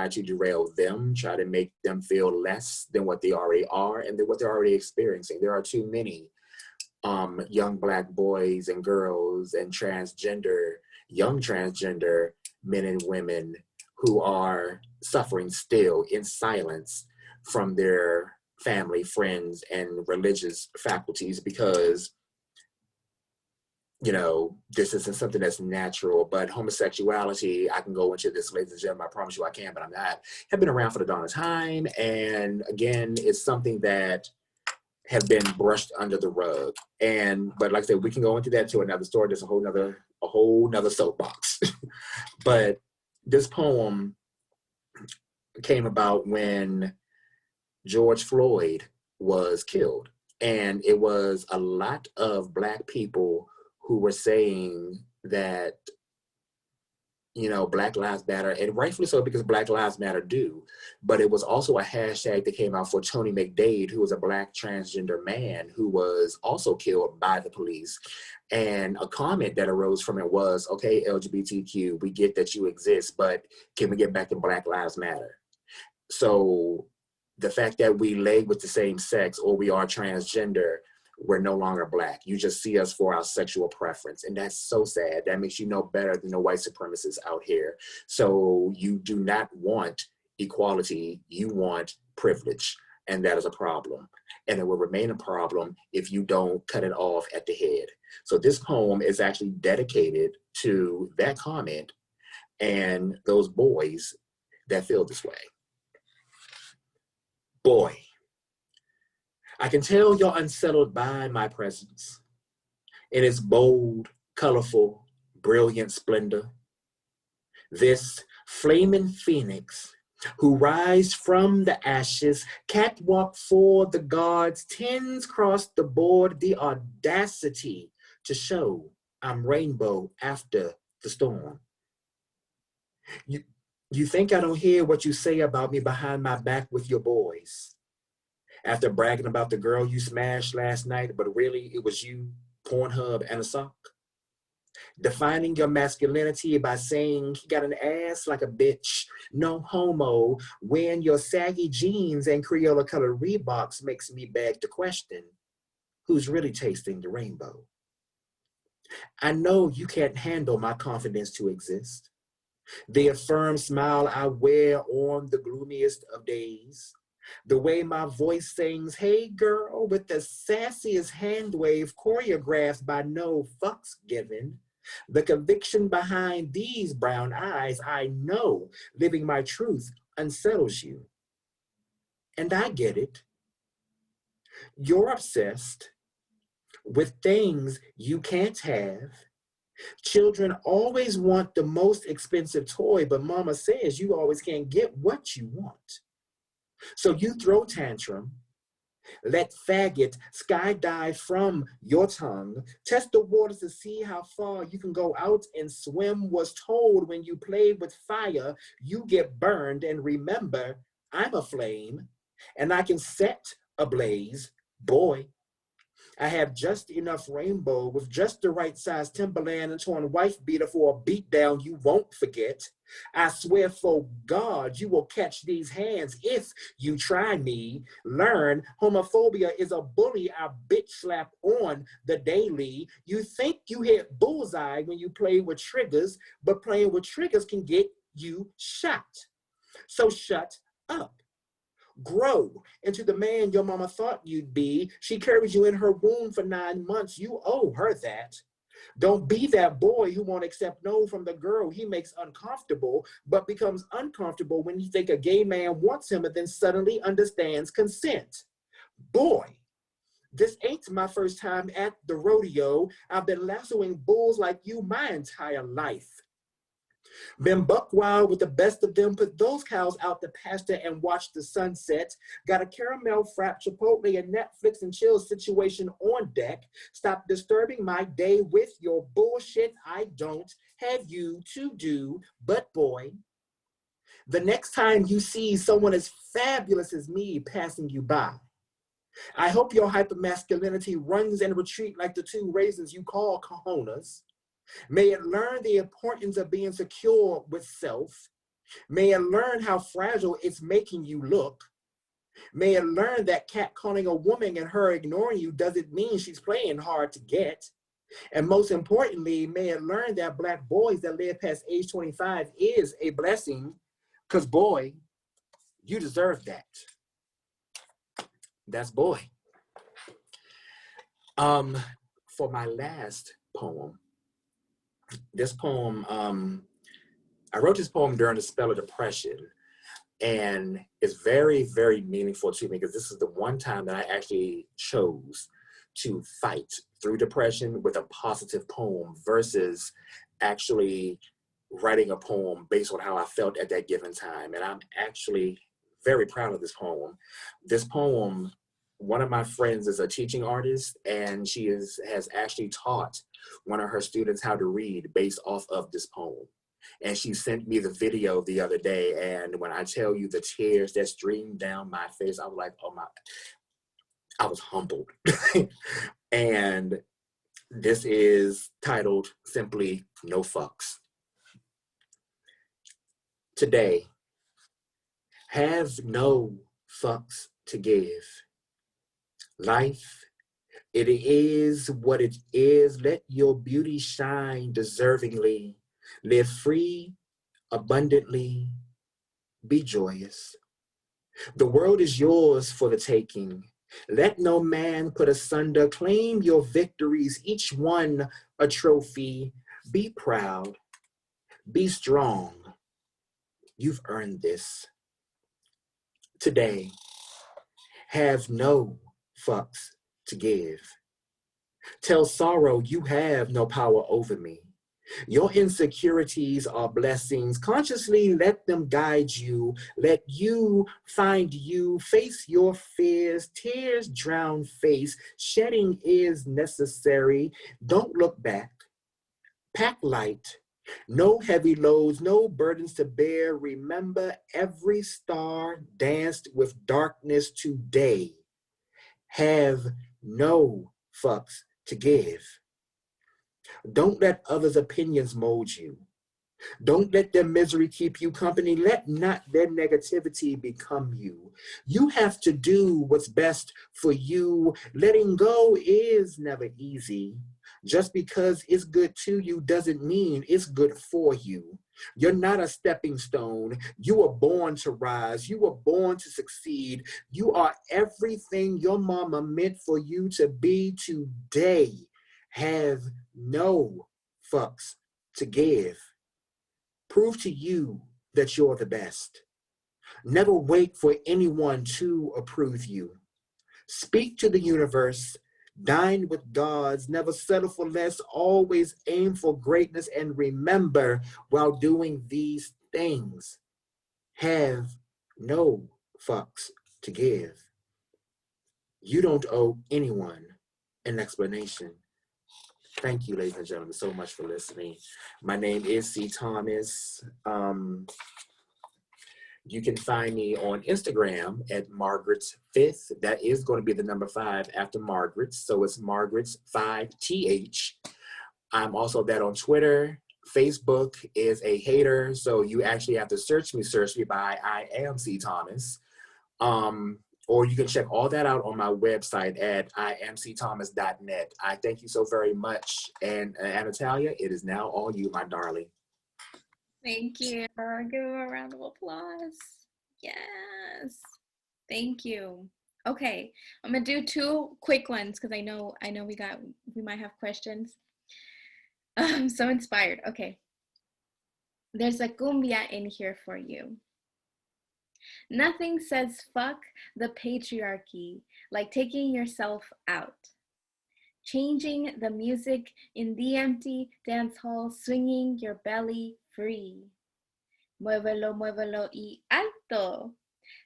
Speaker 2: to derail them, try to make them feel less than what they already are and than what they're already experiencing. There are too many young Black boys and girls and young transgender men and women who are suffering still in silence from their family, friends, and religious faculties because, you know, this isn't something that's natural. But homosexuality, I can go into this, ladies and gentlemen, I promise you I can, but I'm not, have been around for the dawn of time. And again, it's something that have been brushed under the rug. But like I said, we can go into that to another story. There's a whole nother soapbox. But this poem came about when George Floyd was killed. And it was a lot of Black people who were saying that, you know, Black Lives Matter, and rightfully so, because Black Lives Matter do. But it was also a hashtag that came out for Tony McDade, who was a Black transgender man who was also killed by the police. And a comment that arose from it was, okay, LGBTQ, we get that you exist, but can we get back to Black Lives Matter? So the fact that we lay with the same sex or we are transgender, we're no longer Black. You just see us for our sexual preference. And that's so sad. That makes you no better than the white supremacists out here. So you do not want equality, you want privilege. And that is a problem. And it will remain a problem if you don't cut it off at the head. So this poem is actually dedicated to that comment and those boys that feel this way. Boy, I can tell you're unsettled by my presence. It is bold, colorful, brilliant splendor. This flaming phoenix who rise from the ashes, catwalk for the gods, tens cross the board, the audacity to show I'm rainbow after the storm. You think I don't hear what you say about me behind my back with your boys? After bragging about the girl you smashed last night, but really it was you, Pornhub, and a sock. Defining your masculinity by saying he got an ass like a bitch, no homo, wearing your saggy jeans and Crayola colored Reeboks makes me beg to question, who's really tasting the rainbow? I know you can't handle my confidence to exist. The affirmed smile I wear on the gloomiest of days. The way my voice sings, hey girl, with the sassiest hand wave choreographed by no fucks given. The conviction behind these brown eyes, I know living my truth unsettles you. And I get it. You're obsessed with things you can't have. Children always want the most expensive toy, but mama says you always can't get what you want. So you throw tantrum, Let faggot skydive from your tongue. Test the waters to see how far you can go out and swim. Was told when you play with fire, you get burned. And remember, I'm a flame and I can set ablaze. Boy, I have just enough rainbow with just the right size Timberland and torn wife beater for a beat down you won't forget. I swear for God, you will catch these hands if you try me. Learn homophobia is a bully I bitch slap on the daily. You think you hit bullseye when you play with triggers, but playing with triggers can get you shot. So shut up. Grow into the man your mama thought you'd be. She carried you in her womb for 9 months. You owe her that. Don't be that boy who won't accept no from the girl he makes uncomfortable, but becomes uncomfortable when you think a gay man wants him and then suddenly understands consent. Boy, this ain't my first time at the rodeo. I've been lassoing bulls like you my entire life. Been buck wild with the best of them, put those cows out the pasture and watch the sunset. Got a caramel frap, Chipotle, and Netflix and chill situation on deck. Stop disturbing my day with your bullshit. I don't have you to do, but boy, the next time you see someone as fabulous as me passing you by, I hope your hypermasculinity runs and retreat like the two raisins you call cojones. May it learn the importance of being secure with self. May it learn how fragile it's making you look. May it learn that cat calling a woman and her ignoring you doesn't mean she's playing hard to get. And most importantly, may it learn that Black boys that live past age 25 is a blessing, because boy, you deserve that. That's boy. For my last poem, this poem, I wrote this poem during the spell of depression, and it's very, very meaningful to me because this is the one time that I actually chose to fight through depression with a positive poem versus actually writing a poem based on how I felt at that given time. And I'm actually very proud of this poem. This poem, one of my friends is a teaching artist, and she has actually taught one of her students how to read based off of this poem. And she sent me the video the other day, and when I tell you the tears that streamed down my face, I was like, oh my, I was humbled. And this is titled simply No Fucks. Today, have no fucks to give. Life, it is what it is. Let your beauty shine deservingly. Live free, abundantly, be joyous. The world is yours for the taking. Let no man put asunder. Claim your victories, each one a trophy. Be proud, be strong. You've earned this. Today, have no fucks to give. Tell sorrow you have no power over me. Your insecurities are blessings. Consciously let them guide you. Let you find you. Face your fears. Tears drown face. Shedding is necessary. Don't look back. Pack light. No heavy loads, no burdens to bear. Remember, every star danced with darkness today. Have no fucks to give. Don't let others' opinions mold you. Don't let their misery keep you company. Let not their negativity become you. You have to do what's best for you. Letting go is never easy. Just because it's good to you doesn't mean it's good for you. You're not a stepping stone. You were born to rise. You were born to succeed. You are everything your mama meant for you to be today. Have no fucks to give. Prove to you that you're the best. Never wait for anyone to approve you. Speak to the universe. Dine with gods. Never settle for less. Always aim for greatness. And remember, while doing these things, have no fucks to give. You don't owe anyone an explanation. Thank you, ladies and gentlemen, so much for listening. My name is C. Thomas. You can find me on Instagram at Margaret's Fifth. That is going to be the number 5 after Margaret's. So it's Margaret's 5TH. I'm also that on Twitter. Facebook is a hater. So you actually have to search me by I am C. Thomas. Or you can check all that out on my website at imcthomas.net. I thank you so very much. And Anatalia, it is now all you, my darling.
Speaker 3: Thank you. Give him a round of applause. Yes. Thank you. Okay, I'm gonna do 2 quick ones because I know we might have questions. I'm so inspired. Okay. There's a cumbia in here for you. Nothing says fuck the patriarchy like taking yourself out. Changing the music in the empty dance hall, swinging your belly free. Muévelo, muévelo y alto.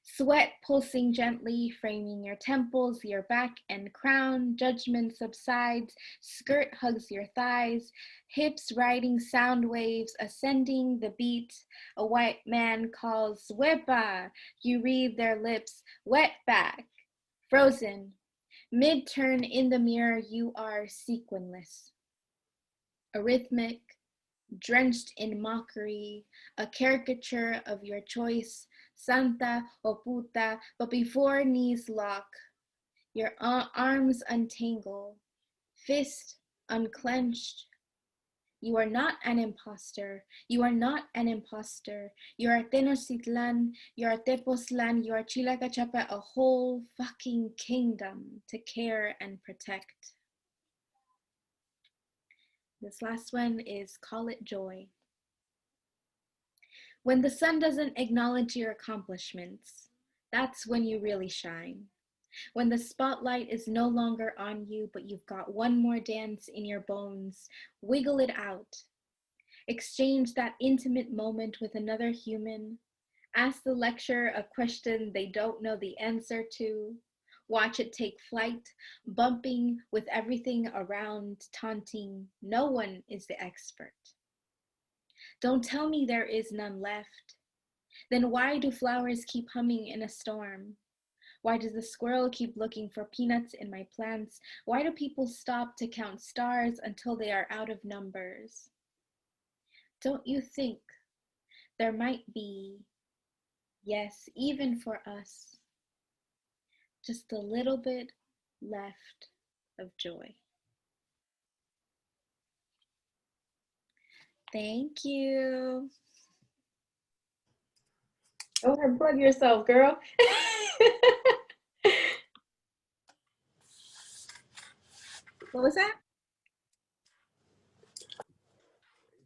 Speaker 3: Sweat pulsing gently, framing your temples, your back and crown. Judgment subsides, skirt hugs your thighs, hips riding sound waves, ascending the beat. A white man calls, Wepa. You read their lips, wet back, frozen. Mid-turn in the mirror, you are sequinless. A rhythmic, drenched in mockery, a caricature of your choice, Santa o puta, but before knees lock, your arms untangle, fist unclenched. You are not an imposter. You are not an imposter. You are Tenochtitlan, you are Tepoztlan, you are Chilacachapa, a whole fucking kingdom to care and protect. This last one is Call It Joy. When the sun doesn't acknowledge your accomplishments, that's when you really shine. When the spotlight is no longer on you, but you've got one more dance in your bones, wiggle it out. Exchange that intimate moment with another human. Ask the lecturer a question they don't know the answer to. Watch it take flight, bumping with everything around, taunting. No one is the expert. Don't tell me there is none left. Then why do flowers keep humming in a storm? Why does the squirrel keep looking for peanuts in my plants? Why do people stop to count stars until they are out of numbers? Don't you think there might be, yes, even for us, just a little bit left of joy? Thank you.
Speaker 1: Go ahead, plug yourself, girl.
Speaker 3: What was that?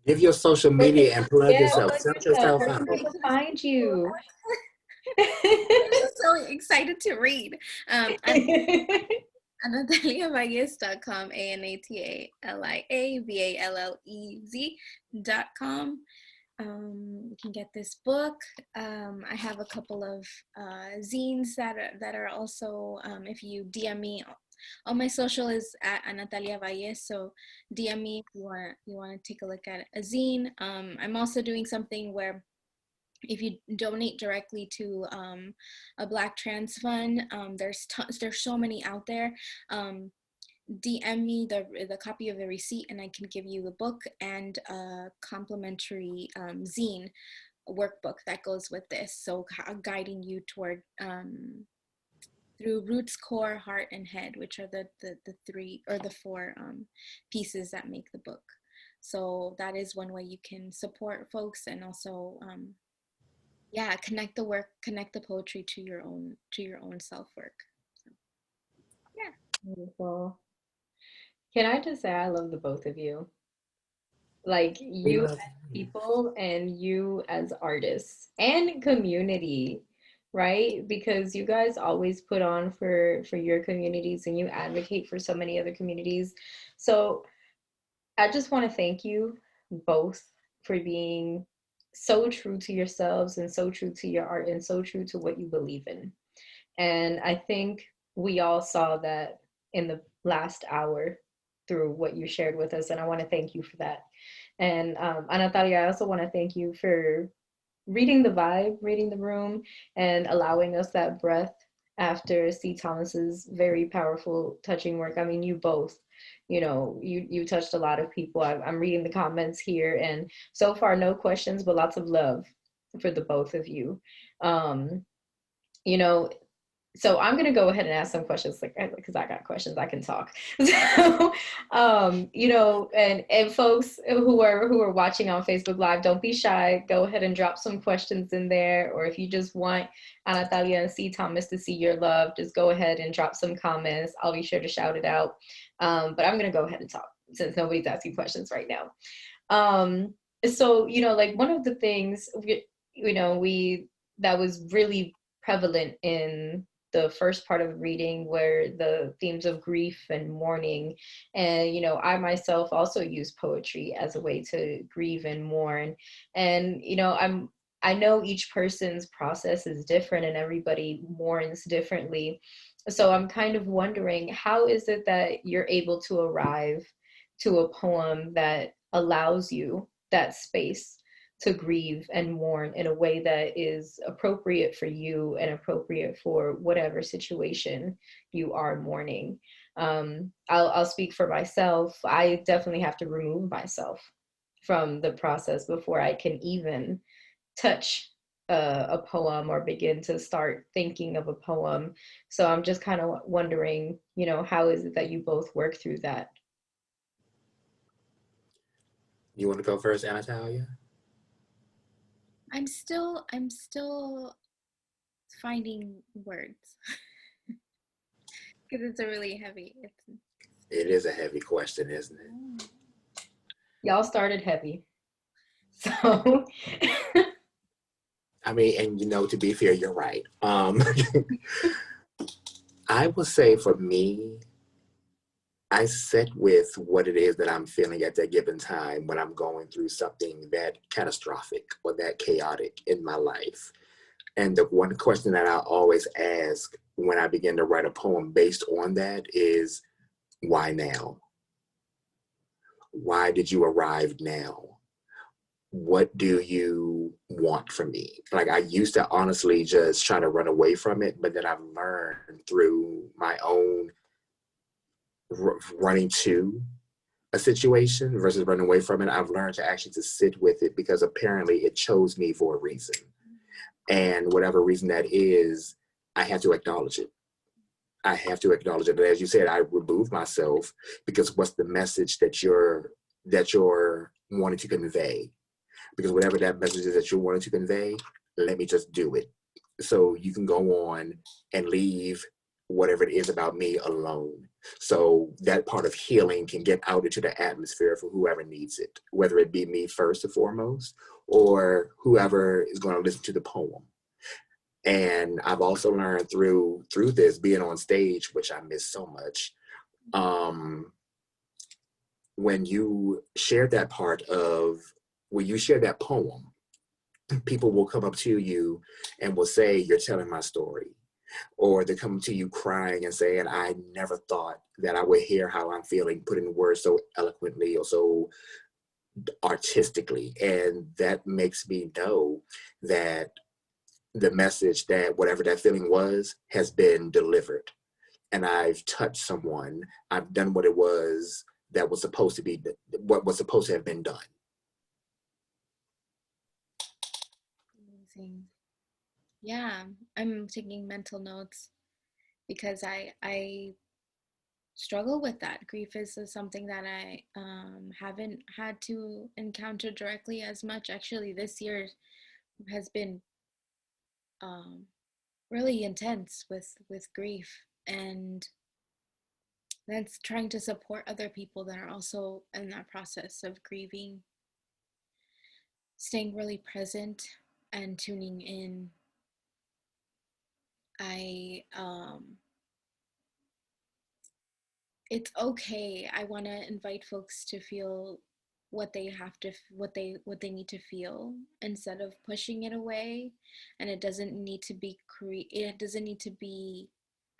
Speaker 2: Give your social media and plug
Speaker 1: Yeah,
Speaker 2: yourself.
Speaker 1: plug
Speaker 2: Shout
Speaker 1: yourself.
Speaker 2: yourself
Speaker 1: Where
Speaker 2: out.
Speaker 1: can people find you?
Speaker 3: I'm just so excited to read. AnataliaVallez.com, AnataliaVallez.com. You can get this book. I have a couple of zines that are also, if you DM me, all my social is at Anatalia Vallez, so DM me if you want to take a look at a zine. I'm also doing something where if you donate directly to a Black trans fund, there's so many out there. DM me the copy of the receipt and I can give you the book and a complimentary zine workbook that goes with this. So guiding you toward through roots, core, heart, and head, which are the 3 or the 4 pieces that make the book. So that is one way you can support folks and also connect the work, connect the poetry to your own self work. So, yeah.
Speaker 1: Beautiful. Can I just say I love the both of you? Like you as people and you as artists and community, right? Because you guys always put on for your communities and you advocate for so many other communities. So I just want to thank you both for being so true to yourselves and so true to your art and so true to what you believe in. And I think we all saw that in the last hour through what you shared with us, and I want to thank you for that. And Anatalia, I also want to thank you for reading the vibe, reading the room, and allowing us that breath after C. Thomas's very powerful, touching work. I mean, you both, you touched a lot of people. I'm reading the comments here, and so far, no questions, but lots of love for the both of you. Um, you know, so I'm gonna go ahead and ask some questions, like because I got questions, I can talk. So, and folks who are watching on Facebook Live, don't be shy. Go ahead and drop some questions in there, or if you just want Anatalia and C. Thomas to see your love, just go ahead and drop some comments. I'll be sure to shout it out. But I'm gonna go ahead and talk since nobody's asking questions right now. So like one of the things we that was really prevalent in the first part of the reading were the themes of grief and mourning. And I myself also use poetry as a way to grieve and mourn. And I know each person's process is different and everybody mourns differently. So I'm kind of wondering, how is it that you're able to arrive to a poem that allows you that space to grieve and mourn in a way that is appropriate for you and appropriate for whatever situation you are mourning? I'll speak for myself. I definitely have to remove myself from the process before I can even touch a poem or begin to start thinking of a poem. So I'm just kind of wondering, how is it that you both work through that?
Speaker 2: You want to go first, Anatalia?
Speaker 3: I'm still finding words because it's a really heavy.
Speaker 2: It is a heavy question, isn't it?
Speaker 1: Y'all started heavy. So
Speaker 2: I mean, and to be fair, you're right. I would say for me, I sit with what it is that I'm feeling at that given time when I'm going through something that catastrophic or that chaotic in my life. And the one question that I always ask when I begin to write a poem based on that is, why now? Why did you arrive now? What do you want from me? Like, I used to honestly just try to run away from it, but then I've learned through my own running to a situation versus running away from it. I've learned to actually to sit with it because apparently it chose me for a reason. And whatever reason that is, I have to acknowledge it. I have to acknowledge it. But as you said, I remove myself because what's the message that you're wanting to convey? Because whatever that message is that you're wanting to convey, let me just do it. So you can go on and leave whatever it is about me alone. So that part of healing can get out into the atmosphere for whoever needs it, whether it be me first and foremost, or whoever is going to listen to the poem. And I've also learned through this being on stage, which I miss so much. When you share that when you share that poem, people will come up to you and will say, "You're telling my story." Or they come to you crying and saying, "I never thought that I would hear how I'm feeling put in words so eloquently or so artistically." And that makes me know that the message, that whatever that feeling was, has been delivered. And I've touched someone. I've done what it was that was supposed to be, what was supposed to have been done.
Speaker 3: Amazing. Yeah, I'm taking mental notes because I struggle with that. Grief is something that I haven't had to encounter directly as much. Actually, this year has been um, really intense with grief, and that's trying to support other people that are also in that process of grieving, staying really present and tuning in. I It's okay. I want to invite folks to feel what they have to what they need to feel instead of pushing it away. And it doesn't need to be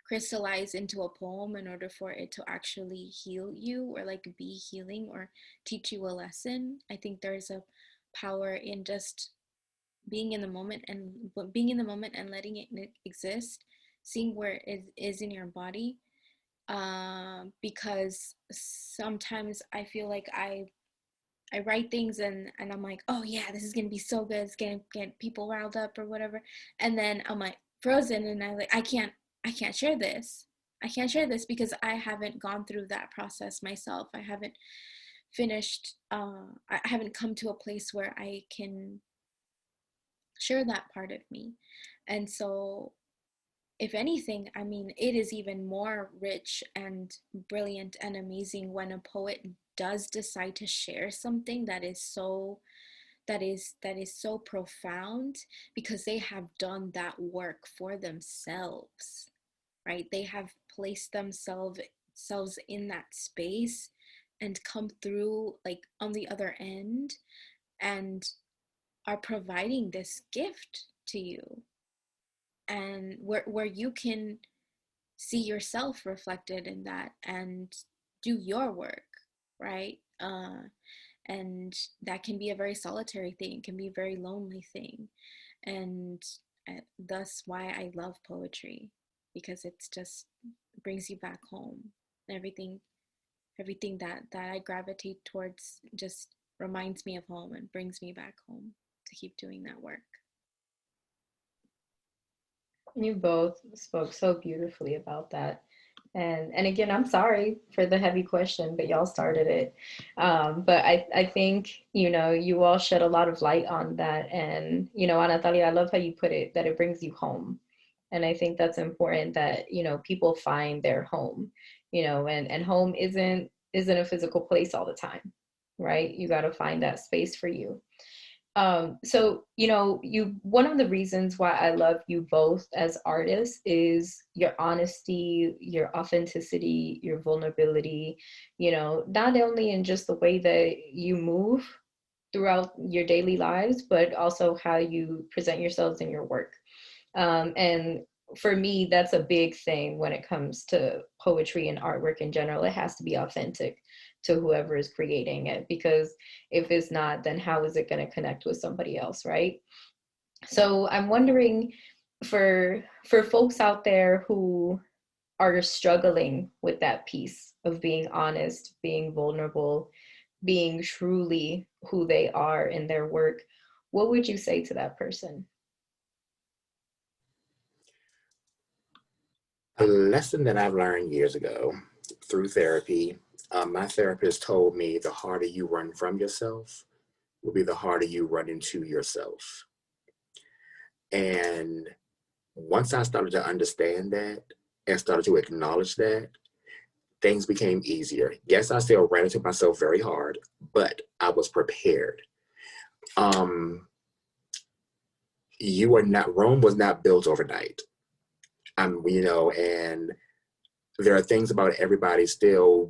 Speaker 3: crystallize into a poem in order for it to actually heal you, or like be healing or teach you a lesson. I think there's a power in just being in the moment, and letting it exist, seeing where it is in your body. Because sometimes I feel like I write things, and I'm like, oh yeah, this is gonna be so good, it's gonna get people riled up or whatever, and then I'm like frozen, and I can't share this. I can't share this because I haven't gone through that process myself. I haven't finished. I haven't come to a place where I can share that part of me, and so if anything, I mean, it is even more rich and brilliant and amazing when a poet does decide to share something that is so profound, because they have done that work for themselves, right? They have placed themselves in that space and come through like on the other end, and are providing this gift to you, and where you can see yourself reflected in that and do your work, right? And that can be a very solitary thing, it can be a very lonely thing. And thus why I love poetry, because it's just brings you back home. Everything that I gravitate towards just reminds me of home and brings me back home to keep doing that work.
Speaker 1: You both spoke so beautifully about that. And again, I'm sorry for the heavy question, but y'all started it. But I think, you all shed a lot of light on that. And, Anatalia, I love how you put it, that it brings you home. And I think that's important, that, people find their home, and home isn't a physical place all the time, right? You got to find that space for you. So, one of the reasons why I love you both as artists is your honesty, your authenticity, your vulnerability, not only in just the way that you move throughout your daily lives, but also how you present yourselves in your work. And for me, that's a big thing when it comes to poetry and artwork in general. It has to be authentic to whoever is creating it, because if it's not, then how is it going to connect with somebody else, right? So I'm wondering, for folks out there who are struggling with that piece of being honest, being vulnerable, being truly who they are in their work, what would you say to that person?
Speaker 2: A lesson that I've learned years ago through therapy, my therapist told me the harder you run from yourself will be the harder you run into yourself. And once I started to understand that and started to acknowledge that, things became easier. Yes, I still ran into myself very hard, but I was prepared. Um, Rome was not built overnight. And there are things about everybody still.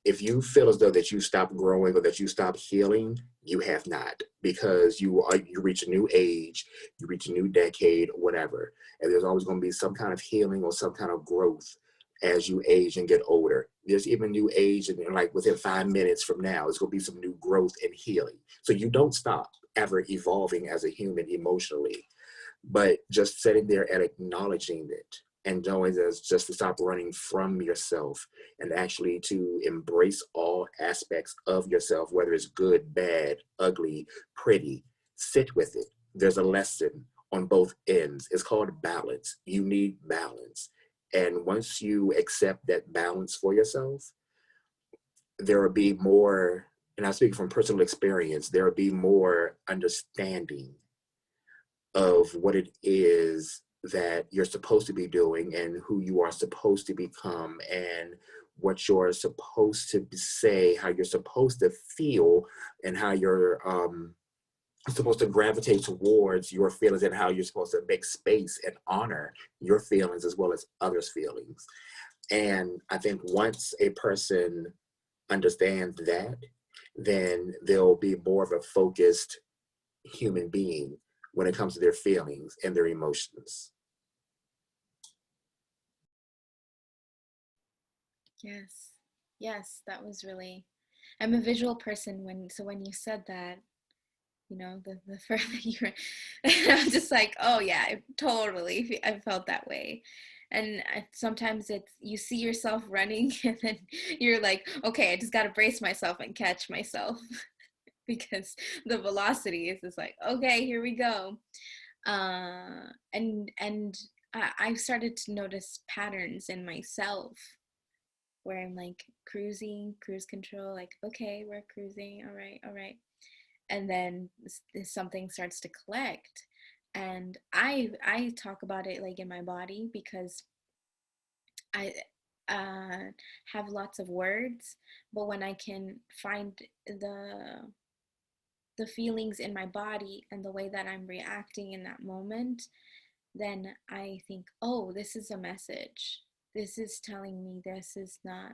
Speaker 2: If you feel as though that you stop growing or that you stop healing, you have not, because you reach a new age, you reach a new decade, whatever, and there's always going to be some kind of healing or some kind of growth as you age and get older. There's even new age, and like within 5 minutes from now, there's going to be some new growth and healing. So you don't stop ever evolving as a human emotionally, but just sitting there and acknowledging it and knowing that it's just to stop running from yourself and actually to embrace all aspects of yourself, whether it's good, bad, ugly, pretty. Sit with it. There's a lesson on both ends. It's called balance. You need balance. And once you accept that balance for yourself, there will be more, and I speak from personal experience, there will be more understanding of what it is that you're supposed to be doing and who you are supposed to become and what you're supposed to say, how you're supposed to feel, and how you're supposed to gravitate towards your feelings, and how you're supposed to make space and honor your feelings as well as others' feelings. And I think once a person understands that, then they'll be more of a focused human being when it comes to their feelings and their emotions.
Speaker 3: Yes. Yes, that was really, I'm a visual person, when you said that, the further you were, I'm just like, oh yeah, I felt that way. And sometimes it's, you see yourself running and then you're like, okay, I just got to brace myself and catch myself because the velocity is just like, okay, here we go. I've started to notice patterns in myself where I'm like cruise control, like, okay, we're cruising, all right, all right. And then something starts to collect. And I talk about it like in my body because I have lots of words, but when I can find the feelings in my body and the way that I'm reacting in that moment, then I think, oh, this is a message. This is telling me this is not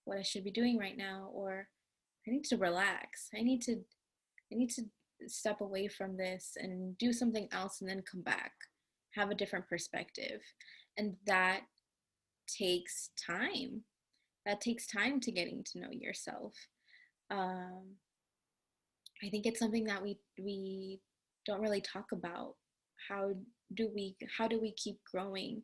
Speaker 3: what I should be doing right now, or I need to relax. I need to step away from this and do something else and then come back, have a different perspective. And that takes time. That takes time to getting to know yourself. Um, I think it's something that we don't really talk about. How how do we keep growing?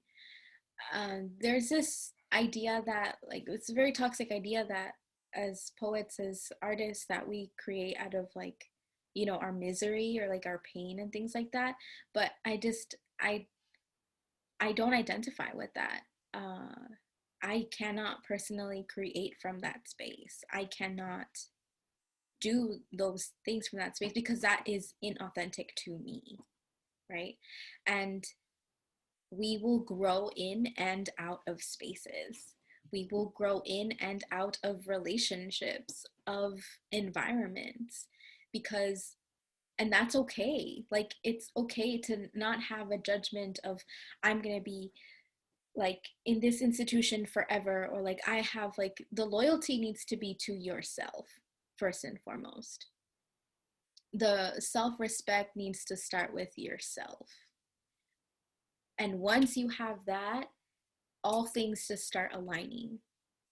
Speaker 3: There's this idea that, like, it's a very toxic idea that as poets, as artists, that we create out of, like, our misery or like our pain and things like that. But I don't identify with that. I cannot personally create from that space. I cannot do those things from that space because that is inauthentic to me, right? And we will grow in and out of spaces. We will grow in and out of relationships, of environments, because, and that's okay. Like, it's okay to not have a judgment of, I'm going to be like in this institution forever, or like, I have, like, the loyalty needs to be to yourself first and foremost. The self-respect needs to start with yourself. And once you have that, all things just start aligning.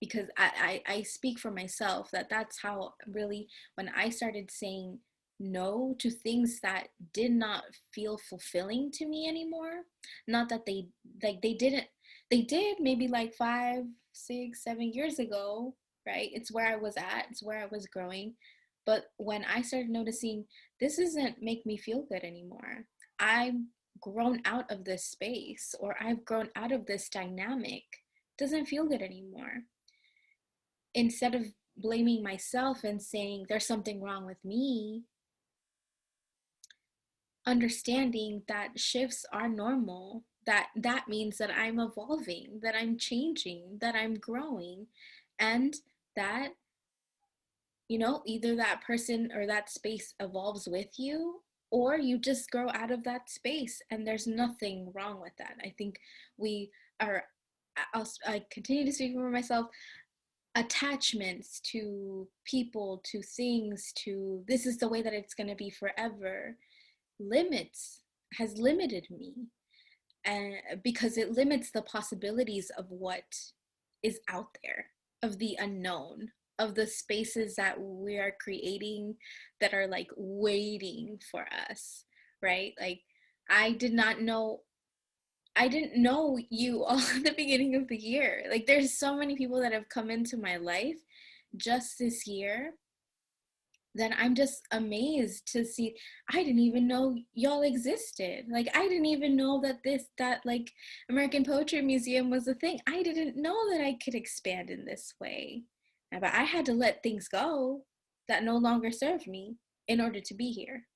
Speaker 3: Because I speak for myself that that's how, really, when I started saying no to things that did not feel fulfilling to me anymore. Not that they didn't, they did maybe like 5, 6, 7 years ago, right? It's where I was at, it's where I was growing. But when I started noticing, this doesn't make me feel good anymore, I've grown out of this space, or I've grown out of this dynamic, doesn't feel good anymore. Instead of blaming myself and saying there's something wrong with me, understanding that shifts are normal, that means that I'm evolving, that I'm changing, that I'm growing, and that, either that person or that space evolves with you, or you just grow out of that space, and there's nothing wrong with that. I think we are, I continue to speak for myself, attachments to people, to things, to this is the way that it's going to be forever, limits has limited me, and because it limits the possibilities of what is out there, of the unknown, of the spaces that we are creating, that are like waiting for us, right? Like, I did not know, I didn't know you all at the beginning of the year. Like, there's so many people that have come into my life just this year that I'm just amazed to see. I didn't even know y'all existed. Like, I didn't even know that like American Poetry Museum was a thing. I didn't know that I could expand in this way. But I had to let things go that no longer served me in order to be here.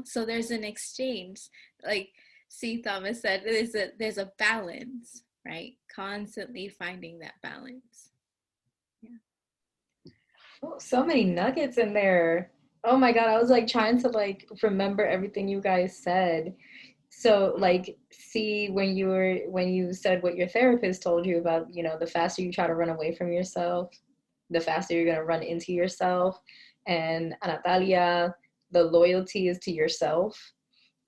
Speaker 3: So there's an exchange. Like C. Thomas said, there's a balance, right? Constantly finding that balance. Yeah.
Speaker 1: Oh, so many nuggets in there. Oh my God, I was like trying to like remember everything you guys said. So like, see, when you said what your therapist told you about, the faster you try to run away from yourself, the faster you're gonna run into yourself. And Anatalia, the loyalty is to yourself.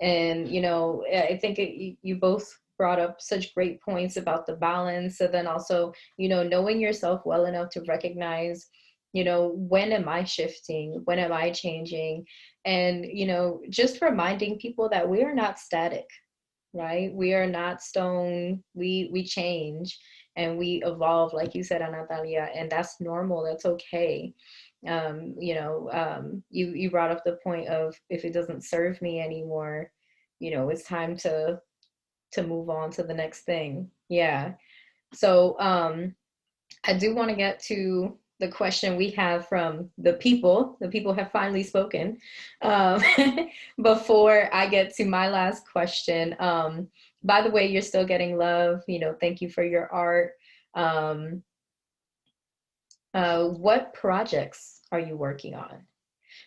Speaker 1: And I think you both brought up such great points about the balance. And then also, knowing yourself well enough to recognize, when am I shifting? When am I changing? And, just reminding people that we are not static, right? We are not stone. We change and we evolve, like you said, Anatalia, and that's normal. That's okay. You brought up the point of, if it doesn't serve me anymore, it's time to move on to the next thing. Yeah. So I do want to get to the question we have from the people. The people have finally spoken. Um, before I get to my last question, by the way, you're still getting love. Thank you for your art. Um, what projects are you working on?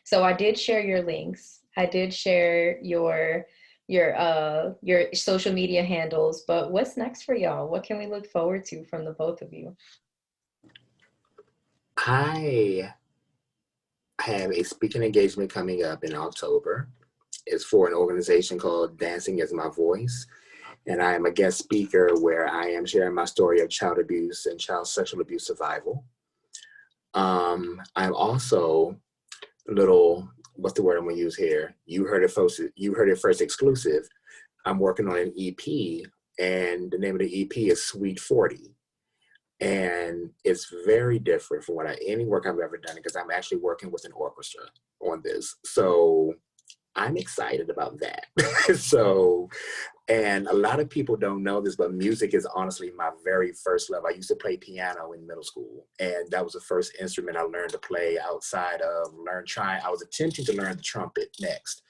Speaker 1: So I did share your links. I did share your social media handles, but what's next for y'all? What can we look forward to from the both of you?
Speaker 2: I have a speaking engagement coming up in October. It's for an organization called Dancing is My Voice. And I am a guest speaker where I am sharing my story of child abuse and child sexual abuse survival. I'm also what's the word I'm gonna use here? You heard it first exclusive. I'm working on an EP, and the name of the EP is Sweet 40. And it's very different from any work I've ever done, because I'm actually working with an orchestra on this. So I'm excited about that. So, and a lot of people don't know this, but music is honestly my very first love. I used to play piano in middle school, and that was the first instrument I learned to play outside of I was attempting to learn the trumpet next.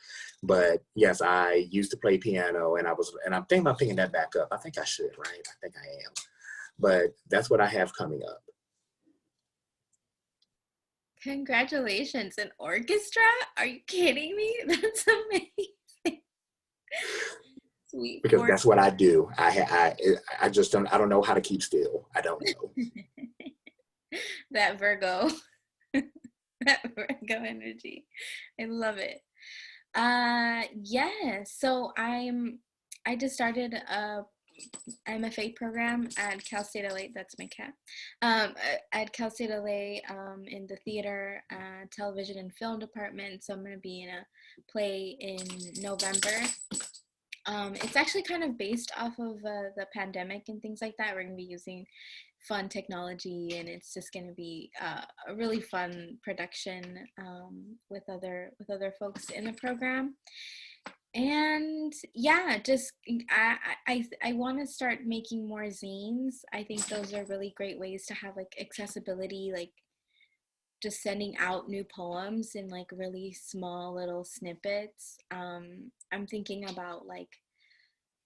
Speaker 2: But yes, I used to play piano, and I'm thinking about picking that back up. I think I should, right? I think I am. But that's what I have coming up.
Speaker 3: Congratulations, an orchestra? Are you kidding me? That's amazing. Sweet.
Speaker 2: Because that's what I do. I just I don't know how to keep still. I don't know.
Speaker 3: That Virgo, that Virgo energy. I love it. Yeah. So I just started a MFA program at Cal State LA. That's my cat. At Cal State LA, in the theater, television, and film department. So I'm going to be in a play in November. It's actually kind of based off of the pandemic and things like that. We're going to be using fun technology, and it's just going to be a really fun production with other folks in the program. And yeah, just I want to start making more zines. I think those are really great ways to have like accessibility, like just sending out new poems in like really small little snippets. I'm thinking about like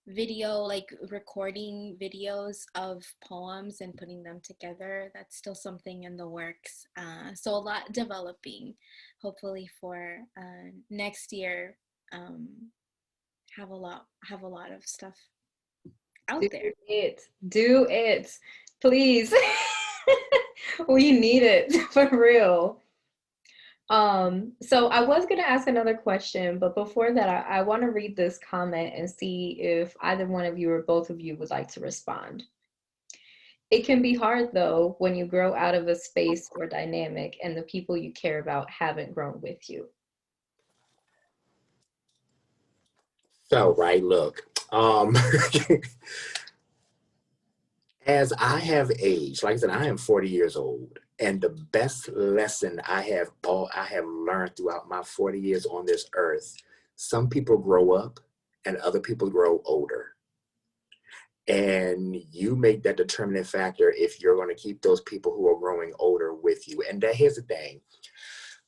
Speaker 3: recording videos of poems and putting them together. That's still something in the works. So a lot developing, hopefully for next year. Have a lot of stuff out there.
Speaker 1: Do it, please. We need it for real. So I was gonna ask another question, but before that, I want to read this comment and see if either one of you or both of you would like to respond. It can be hard though when you grow out of a space or dynamic and the people you care about haven't grown with you.
Speaker 2: So, right, look, as I have aged, like I said, I am 40 years old, and the best lesson I have learned throughout my 40 years on this earth, some people grow up and other people grow older. And you make that determining factor if you're going to keep those people who are growing older with you. And here's the thing.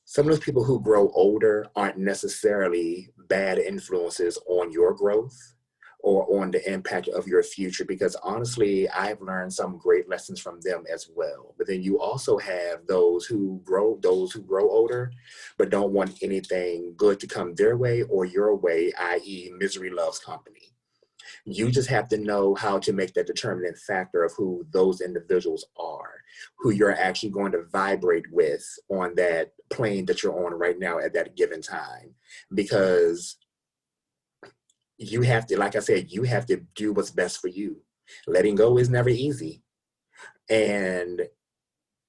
Speaker 2: Some of those people who grow older aren't necessarily bad influences on your growth or on the impact of your future, because honestly, I've learned some great lessons from them as well. But then you also have those who grow older, but don't want anything good to come their way or your way, i.e. misery loves company. You just have to know how to make that determinant factor of who those individuals are, who you're actually going to vibrate with on that plane that you're on right now at that given time. Because you have to, like I said, you have to do what's best for you. Letting go is never easy. And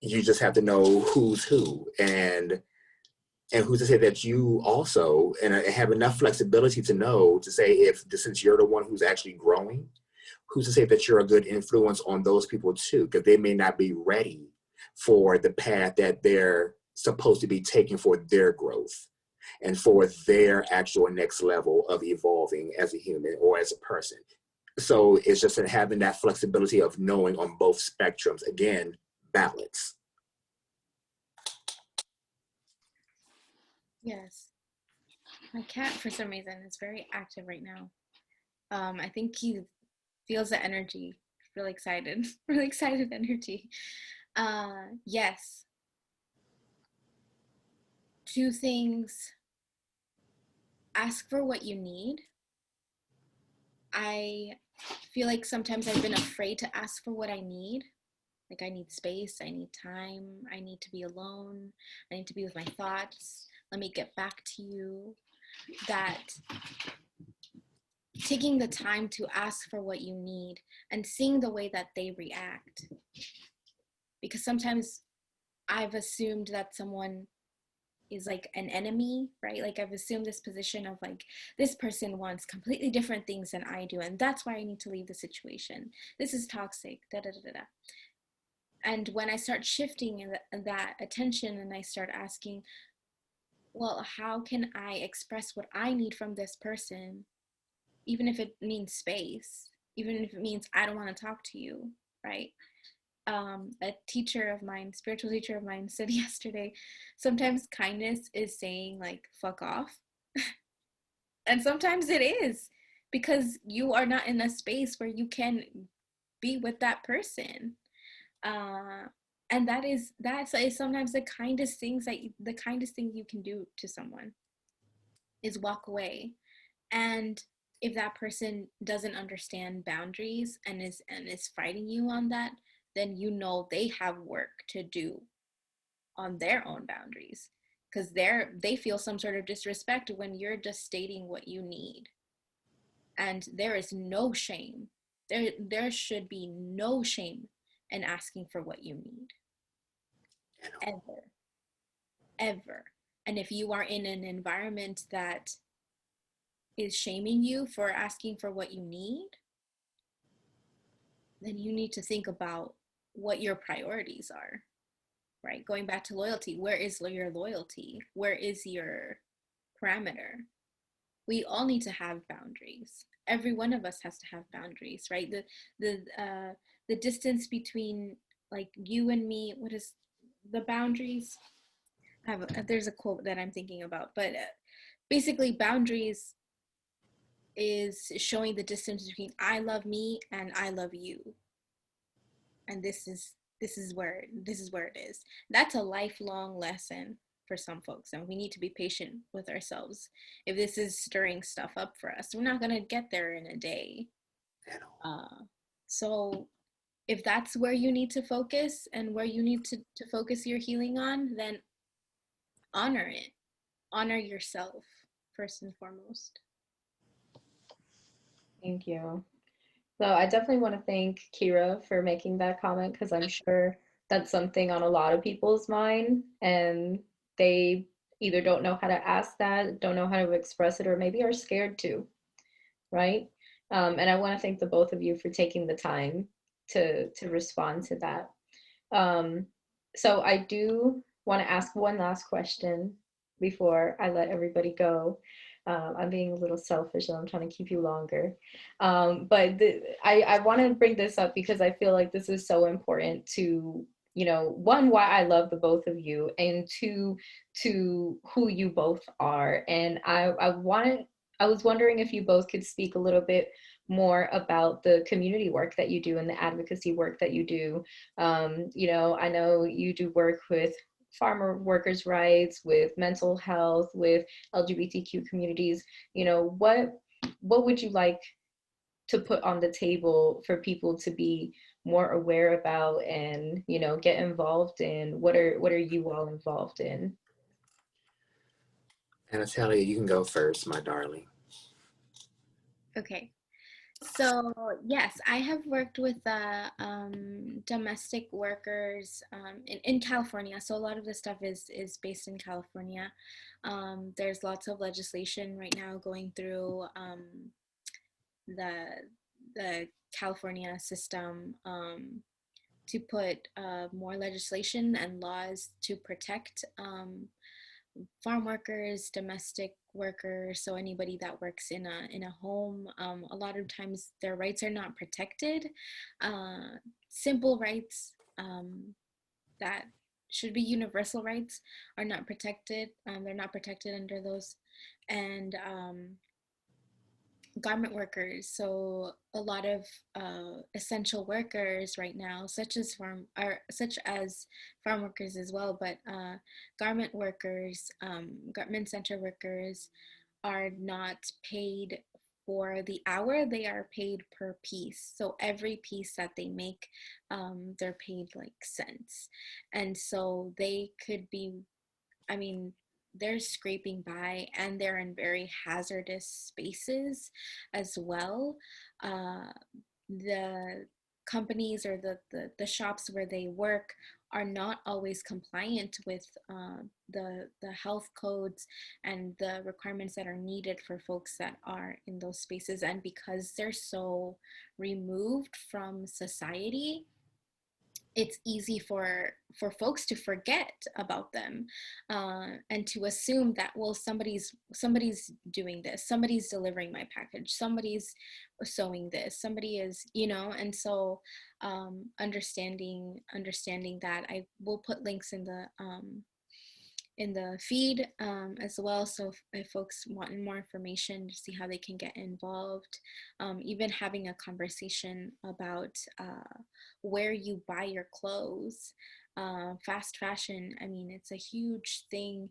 Speaker 2: you just have to know who's who, and who's to say that you also and have enough flexibility to know to say, if since you're the one who's actually growing, who's to say that you're a good influence on those people too, because they may not be ready for the path that they're supposed to be taking for their growth and for their actual next level of evolving as a human or as a person. So it's just having that flexibility of knowing on both spectrums. Again, balance.
Speaker 3: Yes. My cat, for some reason, is very active right now. I think he feels the energy. Really excited. Really excited energy. Yes. Two things. Ask for what you need. I feel like sometimes I've been afraid to ask for what I need. Like, I need space, I need time, I need to be alone, I need to be with my thoughts. Let me get back to you. That taking the time to ask for what you need and seeing the way that they react. Because sometimes I've assumed that someone is like an enemy, right? Like, I've assumed this position of like, this person wants completely different things than I do, and that's why I need to leave the situation. This is toxic, da da da da. And when I start shifting that attention and I start asking, well, how can I express what I need from this person, even if it means space, even if it means I don't want to talk to you, right? A teacher of mine, spiritual teacher of mine, said yesterday, sometimes kindness is saying like, fuck off. And sometimes it is, because you are not in a space where you can be with that person. Uh, and that's sometimes the kindest thing you can do to someone is walk away. And if that person doesn't understand boundaries and is fighting you on that, then you know they have work to do on their own boundaries, because they feel some sort of disrespect when you're just stating what you need. And there is no shame, there should be no shame in asking for what you need, ever, ever. And if you are in an environment that is shaming you for asking for what you need, then you need to think about what your priorities are, right? Going back to loyalty, where is your loyalty? Where is your parameter? We all need to have boundaries. Every one of us has to have boundaries, right? The distance between like you and me, what is the boundaries? There's a quote that I'm thinking about, but basically boundaries is showing the distance between I love me and I love you. And this is where it is. That's a lifelong lesson for some folks, and we need to be patient with ourselves. If this is stirring stuff up for us, we're not going to get there in a day. So if that's where you need to focus and where you need to focus your healing on, then honor it. Honor yourself first and foremost.
Speaker 1: Thank you. So I definitely want to thank Kira for making that comment, because I'm sure that's something on a lot of people's mind, and they either don't know how to ask that, don't know how to express it, or maybe are scared to, right? And I want to thank the both of you for taking the time to respond to that. Um, so I do want to ask one last question before I let everybody go. I'm being a little selfish, so I'm trying to keep you longer. I want to bring this up because I feel like this is so important to, one, why I love the both of you, and two, to who you both are. And I was wondering if you both could speak a little bit more about the community work that you do and the advocacy work that you do. I know you do work with farmer workers' rights, with mental health, with LGBTQ communities. What would you like to put on the table for people to be more aware about and, get involved in? What are you all involved in?
Speaker 2: Anatalia, you can go first, my darling.
Speaker 3: Okay. So yes, I have worked with domestic workers in California. So a lot of the stuff is based in California. There's lots of legislation right now going through the the California system to put more legislation and laws to protect farm workers, domestic workers, so anybody that works in a home. A lot of times their rights are not protected. Simple rights that should be universal rights are not protected. They're not protected under those, and garment workers. So a lot of essential workers right now, such as farm workers as well, but garment workers, garment center workers are not paid for the hour. They are paid per piece. So every piece that they make, they're paid like cents. And so they could be, I mean, they're scraping by and they're in very hazardous spaces as well. Uh, the companies or the shops where they work are not always compliant with the health codes and the requirements that are needed for folks that are in those spaces. And because they're so removed from society, it's easy for folks to forget about them, and to assume that, well, somebody's doing this, somebody's delivering my package, somebody's sewing this, somebody is, and so understanding that. I will put links in the feed as well. So if folks want more information to see how they can get involved, even having a conversation about where you buy your clothes, fast fashion, I mean, it's a huge thing,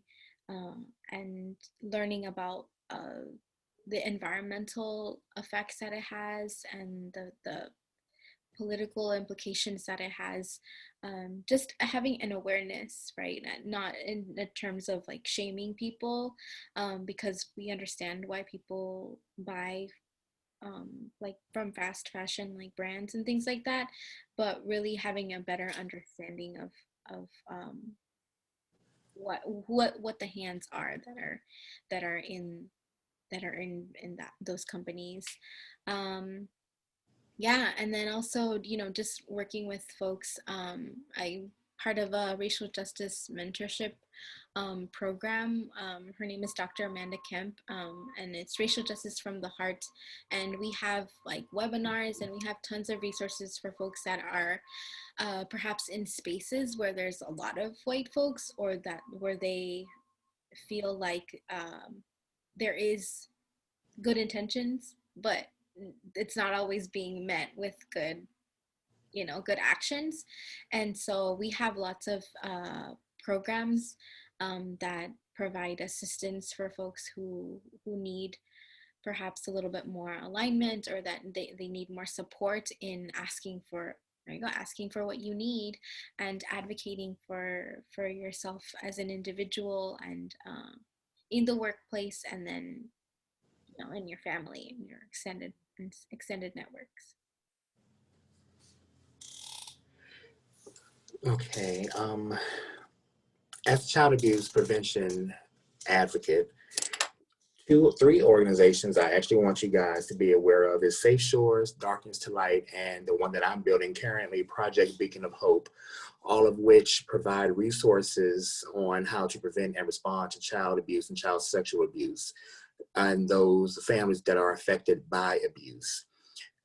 Speaker 3: and learning about the environmental effects that it has and the political implications that it has, just having an awareness, right? Not in the terms of like shaming people, because we understand why people buy like from fast fashion like brands and things like that, but really having a better understanding of what the hands are that are in in that those companies. Yeah, and then also, just working with folks. I part of a racial justice mentorship program. Her name is Dr. Amanda Kemp, and it's Racial Justice from the Heart. And we have like webinars, and we have tons of resources for folks that are perhaps in spaces where there's a lot of white folks, or that where they feel like there is good intentions, but it's not always being met with good actions. And so we have lots of programs that provide assistance for folks who need perhaps a little bit more alignment, or that they need more support in asking for, there you go, asking for what you need, and advocating for yourself as an individual, and in the workplace, and then in your family, in your extended networks.
Speaker 2: Okay. As a child abuse prevention advocate, three organizations I actually want you guys to be aware of is Safe Shores, Darkness to Light, and the one that I'm building currently, Project Beacon of Hope, all of which provide resources on how to prevent and respond to child abuse and child sexual abuse and those families that are affected by abuse.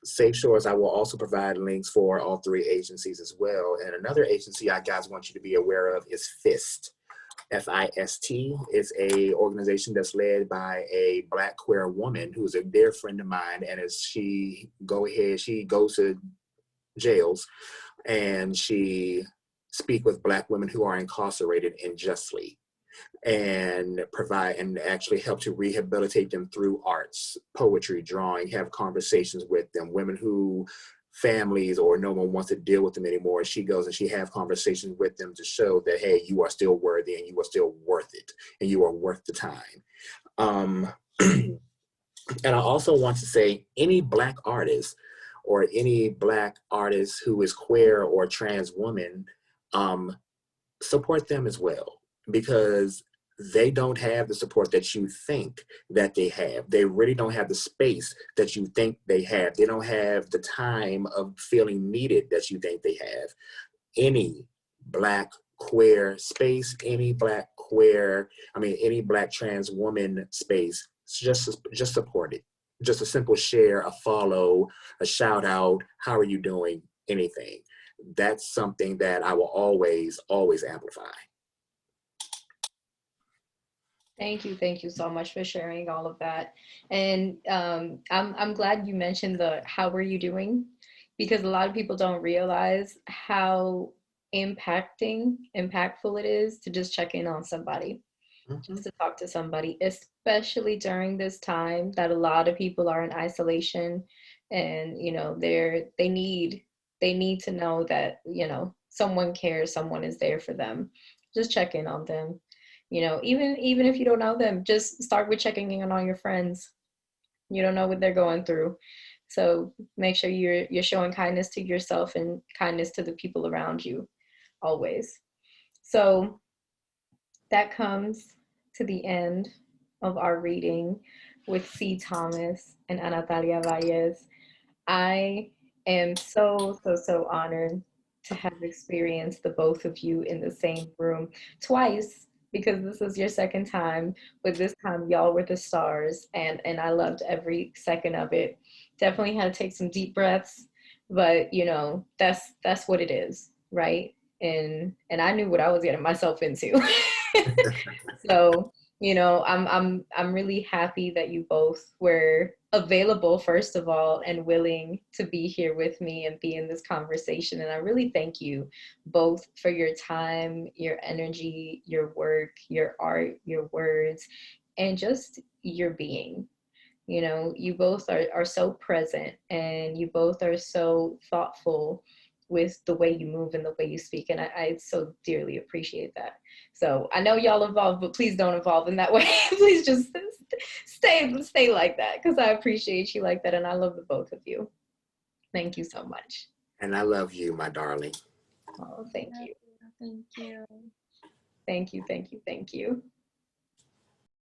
Speaker 2: Safe Shores, I will also provide links for all three agencies as well. And another agency I guys want you to be aware of is FIST. FIST is a organization that's led by a Black queer woman who's a dear friend of mine, and as she goes to jails and she speak with Black women who are incarcerated unjustly, and provide and actually help to rehabilitate them through arts, poetry, drawing, have conversations with them, women who families or no one wants to deal with them anymore. She goes and she have conversations with them to show that, hey, you are still worthy and you are still worth it and you are worth the time. And I also want to say any Black artist or any Black artist who is queer or trans woman, um, support them as well, because they don't have the support that you think that they have. They really don't have the space that you think they have. They don't have the time of feeling needed that you think they have. Any Black queer space, any Black queer, any Black trans woman space, just support it. Just a simple share, a follow, a shout out, how are you doing, anything. That's something that I will always, always amplify.
Speaker 1: Thank you so much for sharing all of that. And I'm glad you mentioned the "How are you doing?" because a lot of people don't realize how impactful it is to just check in on somebody,
Speaker 2: Mhm.
Speaker 1: just to talk to somebody, especially during this time that a lot of people are in isolation, and they need to know that someone cares, someone is there for them. Just check in on them. Even if you don't know them, just start with checking in on your friends. You don't know what they're going through, so make sure you're showing kindness to yourself and kindness to the people around you always. So that comes to the end of our reading with C. Thomas and Anatalia Vallez. I am so honored to have experienced the both of you in the same room twice, because this is your second time, but this time y'all were the stars, and I loved every second of it. Definitely had to take some deep breaths, but that's what it is, right? And I knew what I was getting myself into. So, I'm really happy that you both were available, first of all, and willing to be here with me and be in this conversation. And I really thank you both for your time, your energy, your work, your art, your words, and just your being. You both are so present, and you both are so thoughtful with the way you move and the way you speak. And I so dearly appreciate that. So I know y'all evolve, but please don't evolve in that way. Please just stay like that, because I appreciate you like that. And I love the both of you. Thank you so much.
Speaker 2: And I love you, my darling.
Speaker 1: Oh, thank you.
Speaker 3: Thank you.
Speaker 1: Thank you. Thank you. Thank you.